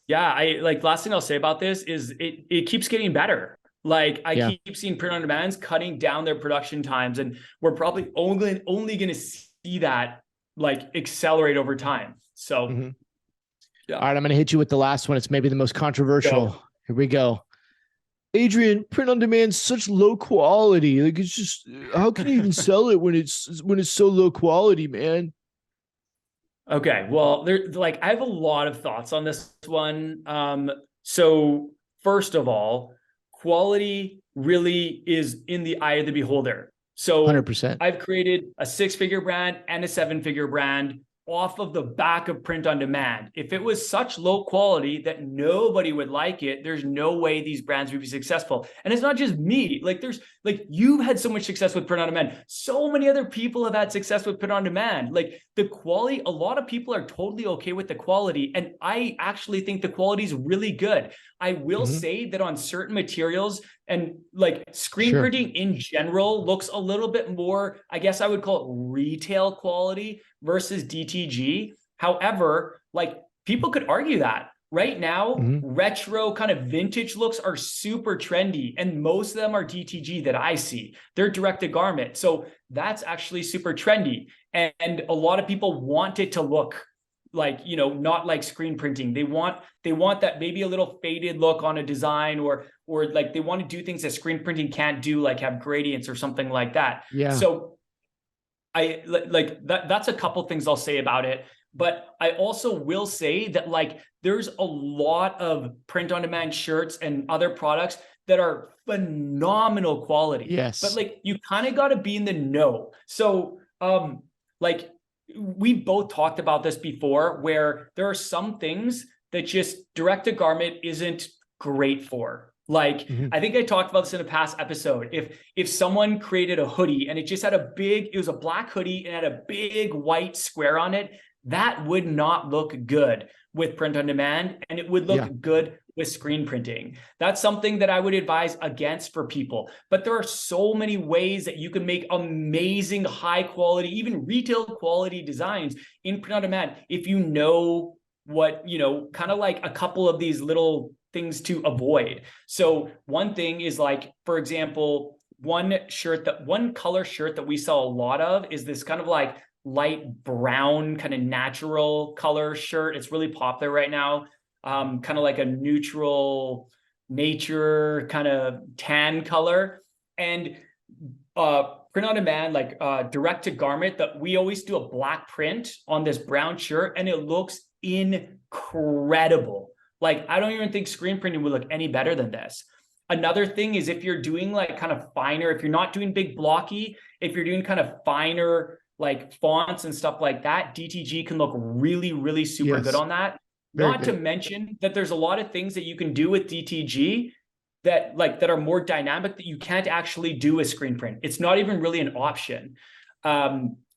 Yeah. Last thing I'll say about this is it keeps getting better. Like I keep seeing print on demands cutting down their production times, and we're probably only going to see that like accelerate over time. So, All right, I'm going to hit you with the last one. It's maybe the most controversial. Here we go. Adrian, print on demand, such low quality. Like, it's just, how can you even sell it when it's so low quality, man? Okay. Well, I have a lot of thoughts on this one. So first of all, quality really is in the eye of the beholder. So 100%. I've created a 6-figure brand and a 7-figure brand off of the back of print on demand. If it was such low quality that nobody would like it, there's no way these brands would be successful. And it's not just me. You've had so much success with print on demand. So many other people have had success with print on demand. Like the quality, a lot of people are totally okay with the quality. And I actually think the quality is really good. I will say that on certain materials, and like screen printing in general looks a little bit more, I guess I would call it retail quality versus DTG. However, like people could argue that right now, retro kind of vintage looks are super trendy, and most of them are DTG that I see. They're direct to garment. So that's actually super trendy. And a lot of people want it to look like, you know, not like screen printing. They want that maybe a little faded look on a design, or like they want to do things that screen printing can't do, like have gradients or something like that. Yeah. So I like that's a couple things I'll say about it. But I also will say that like there's a lot of print on demand shirts and other products that are phenomenal quality. Yes. But like you kind of got to be in the know. So like we both talked about this before, where there are some things that just direct to garment isn't great for. Like, I think I talked about this in a past episode. If someone created a hoodie and it just had it was a black hoodie and had a big white square on it, that would not look good with print on demand, and it would look good with screen printing. That's something that I would advise against for people. But there are so many ways that you can make amazing, high quality, even retail quality designs in print on demand if you know what, you know, kind of like a couple of these little things to avoid. So one thing is like, for example, one color shirt that we saw a lot of is this kind of like light brown, kind of natural color shirt. It's really popular right now. Kind of like a neutral nature kind of tan color. And print on demand, like direct to garment, that we always do a black print on this brown shirt, and it looks incredible. Like, I don't even think screen printing would look any better than this. Another thing is if you're doing like kind of finer, if you're not doing big blocky, if you're doing kind of finer like fonts and stuff like that, DTG can look really, really super good on that. Not to mention that there's a lot of things that you can do with DTG that are more dynamic that you can't actually do with screen print. It's not even really an option.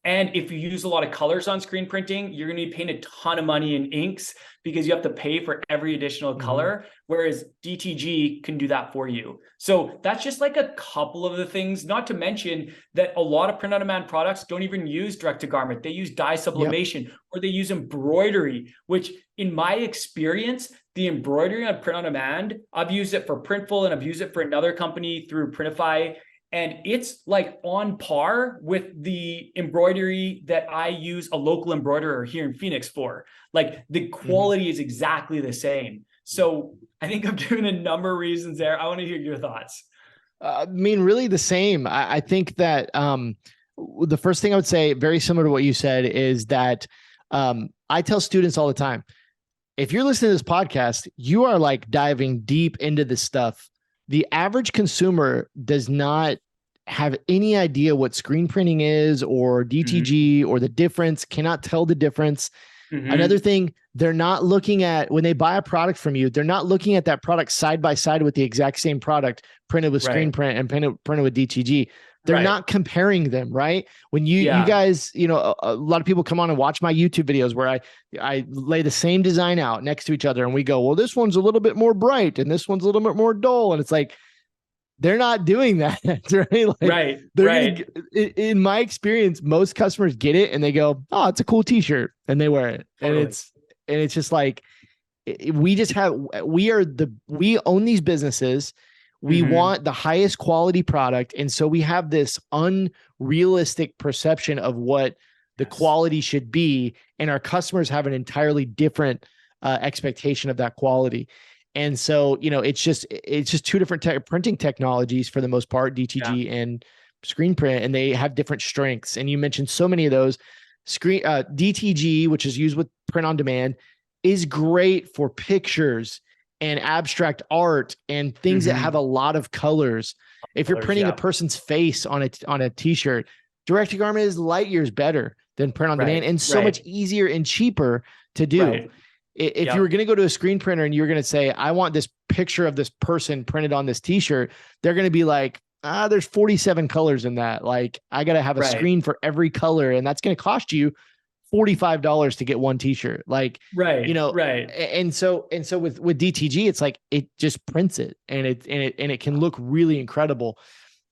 And if you use a lot of colors on screen printing, you're going to be paying a ton of money in inks because you have to pay for every additional color, whereas DTG can do that for you. So that's just like a couple of the things, not to mention that a lot of print on demand products don't even use direct to garment. They use dye sublimation, or they use embroidery, which in my experience, the embroidery on print on demand, I've used it for Printful and I've used it for another company through Printify. And it's like on par with the embroidery that I use a local embroiderer here in Phoenix for. Like the quality is exactly the same. So I think I'm giving a number of reasons there. I want to hear your thoughts. I mean, really the same. I think that the first thing I would say, very similar to what you said, is that I tell students all the time, if you're listening to this podcast, you are like diving deep into this stuff. The average consumer does not have any idea what screen printing is or DTG or the difference, cannot tell the difference. Another thing, they're not looking at, when they buy a product from you, they're not looking at that product side by side with the exact same product printed with screen print and printed with DTG. They're not comparing them, right? When you guys, you know, a lot of people come on and watch my YouTube videos where I lay the same design out next to each other and we go, well, this one's a little bit more bright and this one's a little bit more dull. And it's like, they're not doing that, right? Like, in my experience, most customers get it and they go, oh, it's a cool t-shirt, and they wear it. Totally. And it's just like, we own these businesses. We want the highest quality product. And so we have this unrealistic perception of what the quality should be. And our customers have an entirely different expectation of that quality. And so, you know, it's just two different printing technologies for the most part, DTG and screen print, and they have different strengths. And you mentioned so many of those. DTG, which is used with print on demand, is great for pictures and abstract art and things that have a lot of colors. If you're printing a person's face on a t-shirt, direct to garment is light years better than print on demand, and so much easier and cheaper to do. If you were going to go to a screen printer and you're going to say, I want this picture of this person printed on this t-shirt, they're going to be like, there's 47 colors in that. Like, I got to have a screen for every color, and that's going to cost you $45 to get one t-shirt. Like, you know, and so with DTG, it's like, it just prints it and it can look really incredible.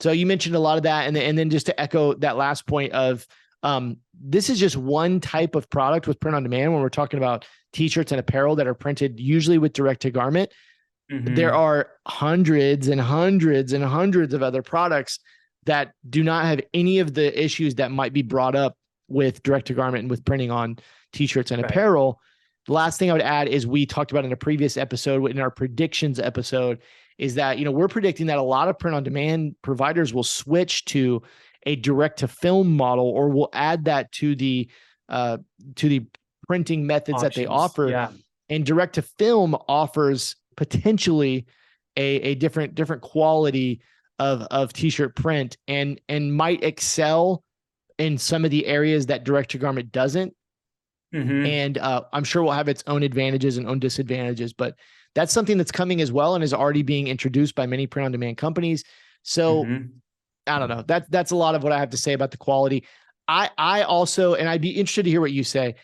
So you mentioned a lot of that. And then just to echo that last point of, this is just one type of product with print on demand. When we're talking about t-shirts and apparel that are printed usually with direct to garment, there are hundreds and hundreds and hundreds of other products that do not have any of the issues that might be brought up with direct to garment and with printing on t-shirts and Right. apparel. The last thing I would add is we talked about in a previous episode, in our predictions episode, is that, we're predicting that a lot of print on demand providers will switch to a direct to film model, or will add that to the printing methods Options. that they offer. Yeah. And direct to film offers potentially a different quality of t-shirt print, and might excel in some of the areas that direct to garment doesn't. Mm-hmm. And I'm sure we'll have its own advantages and own disadvantages, but that's something that's coming as well and is already being introduced by many print on demand companies. So I don't know. That's a lot of what I have to say about the quality. I also, and I'd be interested to hear what you say.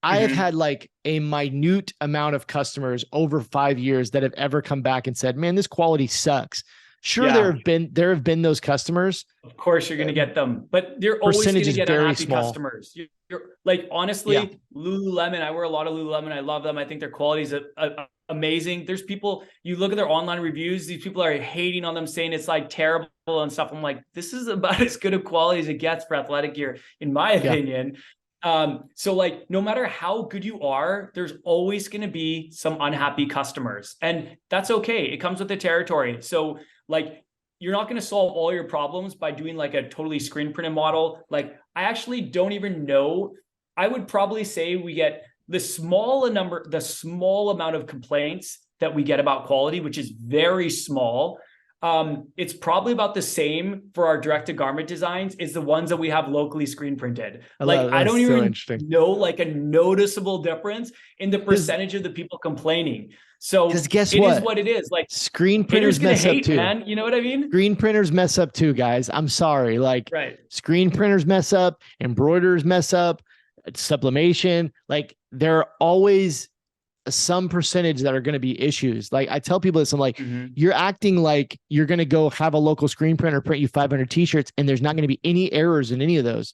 I have had like a minute amount of customers over 5 years that have ever come back and said, man, this quality sucks. Sure, there have been those customers. Of course, you're going to get them, but they're always going to get unhappy customers. You're like, honestly, Lululemon. I wear a lot of Lululemon. I love them. I think their quality is amazing. There's people, you look at their online reviews, these people are hating on them, saying it's like terrible and stuff. I'm like, this is about as good a quality as it gets for athletic gear, in my opinion. So like, no matter how good you are, there's always going to be some unhappy customers, and that's okay. It comes with the territory. So like, you're not going to solve all your problems by doing like a totally screen printed model. Like, I actually don't even know. I would probably say we get the small amount of complaints that we get about quality, which is very small. It's probably about the same for our direct to garment designs is the ones that we have locally screen printed. I don't even know like a noticeable difference in the percentage of the people complaining. So guess it is what it is. Like, screen printers mess up too, man. You know what I mean? Screen printers mess up too, guys. I'm sorry. Like, screen printers mess up, embroiderers mess up, sublimation. Like, there are always some percentage that are going to be issues. Like, I tell people this, I'm like, you're acting like you're going to go have a local screen printer print you 500 t-shirts and there's not going to be any errors in any of those.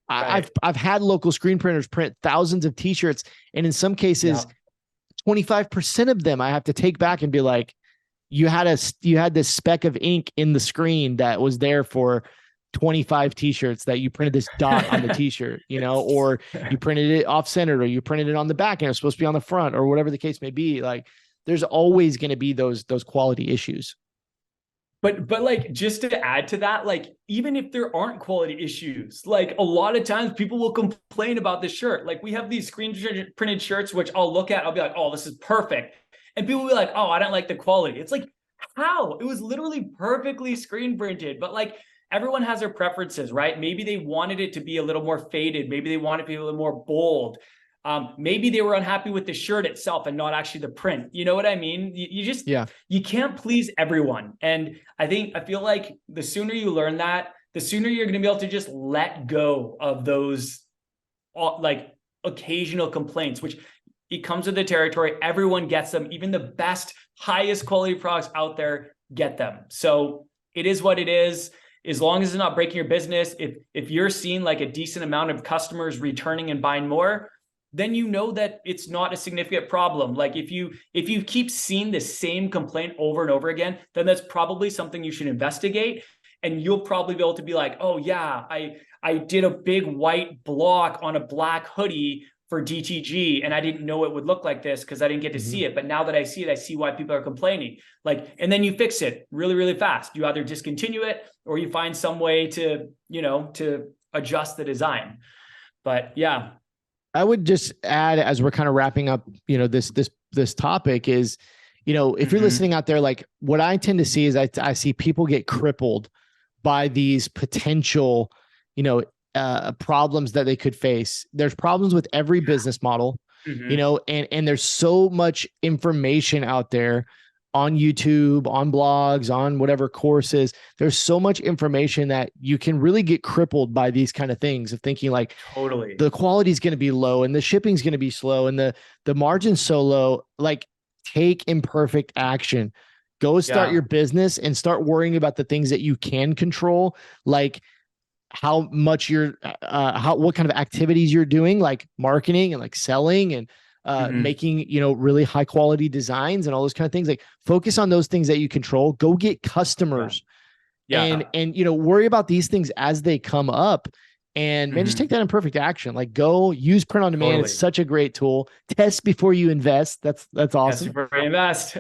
I've had local screen printers print thousands of t-shirts, and in some cases, 25% of them I have to take back and be like, you had this speck of ink in the screen that was there for 25 t-shirts that you printed this dot on the t-shirt, or you printed it off centered, or you printed it on the back and it's supposed to be on the front, or whatever the case may be. Like, there's always going to be those quality issues. But like, just to add to that, like, even if there aren't quality issues, like, a lot of times people will complain about the shirt. Like, we have these screen printed shirts, which I'll look at, I'll be like, oh, this is perfect. And people will be like, oh, I don't like the quality. It's like, how? It was literally perfectly screen printed, but like, everyone has their preferences, right? Maybe they wanted it to be a little more faded. Maybe they wanted it to be a little more bold. Maybe they were unhappy with the shirt itself and not actually the print. You know what I mean? You can't please everyone. And I feel like the sooner you learn that, the sooner you're going to be able to just let go of those like occasional complaints, which it comes with the territory. Everyone gets them. Even the best, highest quality products out there get them. So it is what it is. As long as it's not breaking your business, if you're seeing like a decent amount of customers returning and buying more, then you know that it's not a significant problem. Like, if you keep seeing the same complaint over and over again, then that's probably something you should investigate. And you'll probably be able to be like, oh yeah, I did a big white block on a black hoodie for DTG, and I didn't know it would look like this because I didn't get to see it. But now that I see it, I see why people are complaining. Like, and then you fix it really, really fast. You either discontinue it or you find some way to, to adjust the design. But yeah. I would just add, as we're kind of wrapping up, this topic is, if you're listening out there, like, what I tend to see is I see people get crippled by these potential, problems that they could face. There's problems with every business model, and there's so much information out there on YouTube, on blogs, on whatever courses. There's so much information that you can really get crippled by these kind of things of thinking like, totally, the quality is going to be low and the shipping is going to be slow and the margin's so low. Like, take imperfect action. Go start your business and start worrying about the things that you can control, like how much what kind of activities you're doing, like marketing and like selling and making, really high quality designs and all those kind of things. Like, focus on those things that you control. Go get customers and worry about these things as they come up. And man, just take that in perfect action. Like go use print on demand. Totally. It's such a great tool. Test before you invest. That's awesome. Test before you invest.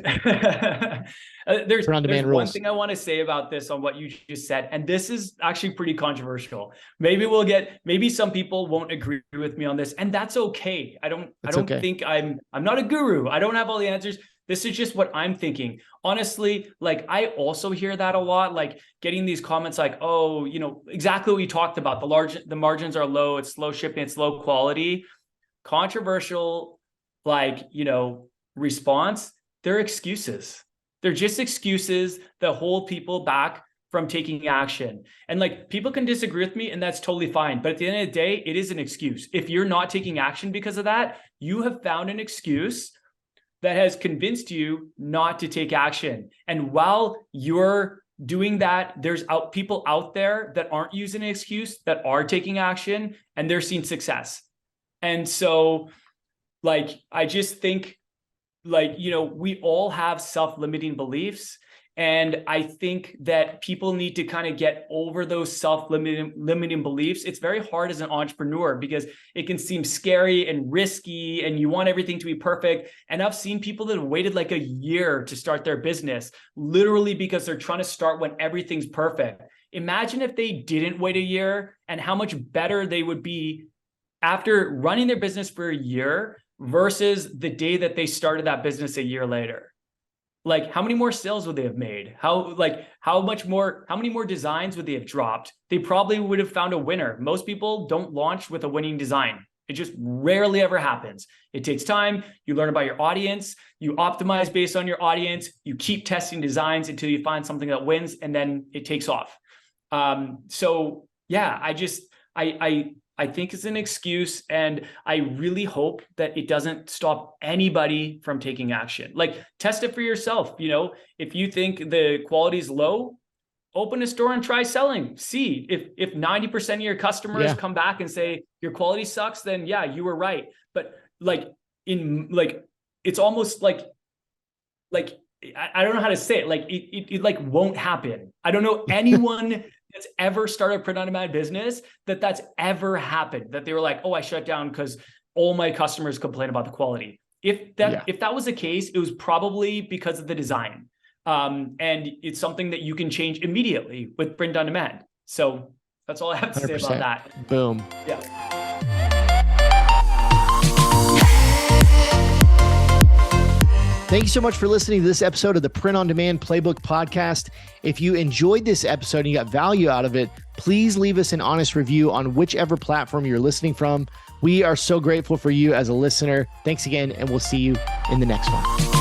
There's one thing I want to say about this on what you just said, and this is actually pretty controversial. Maybe some people won't agree with me on this, and that's okay. I don't think I'm not a guru. I don't have all the answers. This is just what I'm thinking. Honestly, like I also hear that a lot, like getting these comments like, oh, exactly what we talked about. The margins are low, it's slow shipping, it's low quality. Controversial, response, they're excuses. They're just excuses that hold people back from taking action. And like people can disagree with me and that's totally fine. But at the end of the day, it is an excuse. If you're not taking action because of that, you have found an excuse that has convinced you not to take action. And while you're doing that, there's people out there that aren't using an excuse, that are taking action, and they're seeing success. And so I just think we all have self-limiting beliefs. And I think that people need to kind of get over those self-limiting beliefs. It's very hard as an entrepreneur because it can seem scary and risky and you want everything to be perfect. And I've seen people that have waited like a year to start their business, literally because they're trying to start when everything's perfect. Imagine if they didn't wait a year and how much better they would be after running their business for a year versus the day that they started that business a year later. Like how many more sales would they have made? How many more designs would they have dropped? They probably would have found a winner. Most people don't launch with a winning design. It just rarely ever happens. It takes time. You learn about your audience. You optimize based on your audience. You keep testing designs until you find something that wins, and then it takes off. So yeah, I think it's an excuse, and I really hope that it doesn't stop anybody from taking action. Like test it for yourself. If you think the quality is low, open a store and try selling. See if 90% of your customers come back and say your quality sucks, then yeah, you were right. But it's almost like I don't know how to say it. Like it won't happen. I don't know anyone that's ever started a print on demand business that's ever happened, that they were like, oh, I shut down because all my customers complain about the quality. If that was the case, it was probably because of the design. And it's something that you can change immediately with print on demand. So that's all I have to 100%. Say about that. Boom. Yeah. Thank you so much for listening to this episode of the Print on Demand Playbook Podcast. If you enjoyed this episode and you got value out of it, please leave us an honest review on whichever platform you're listening from. We are so grateful for you as a listener. Thanks again, and we'll see you in the next one.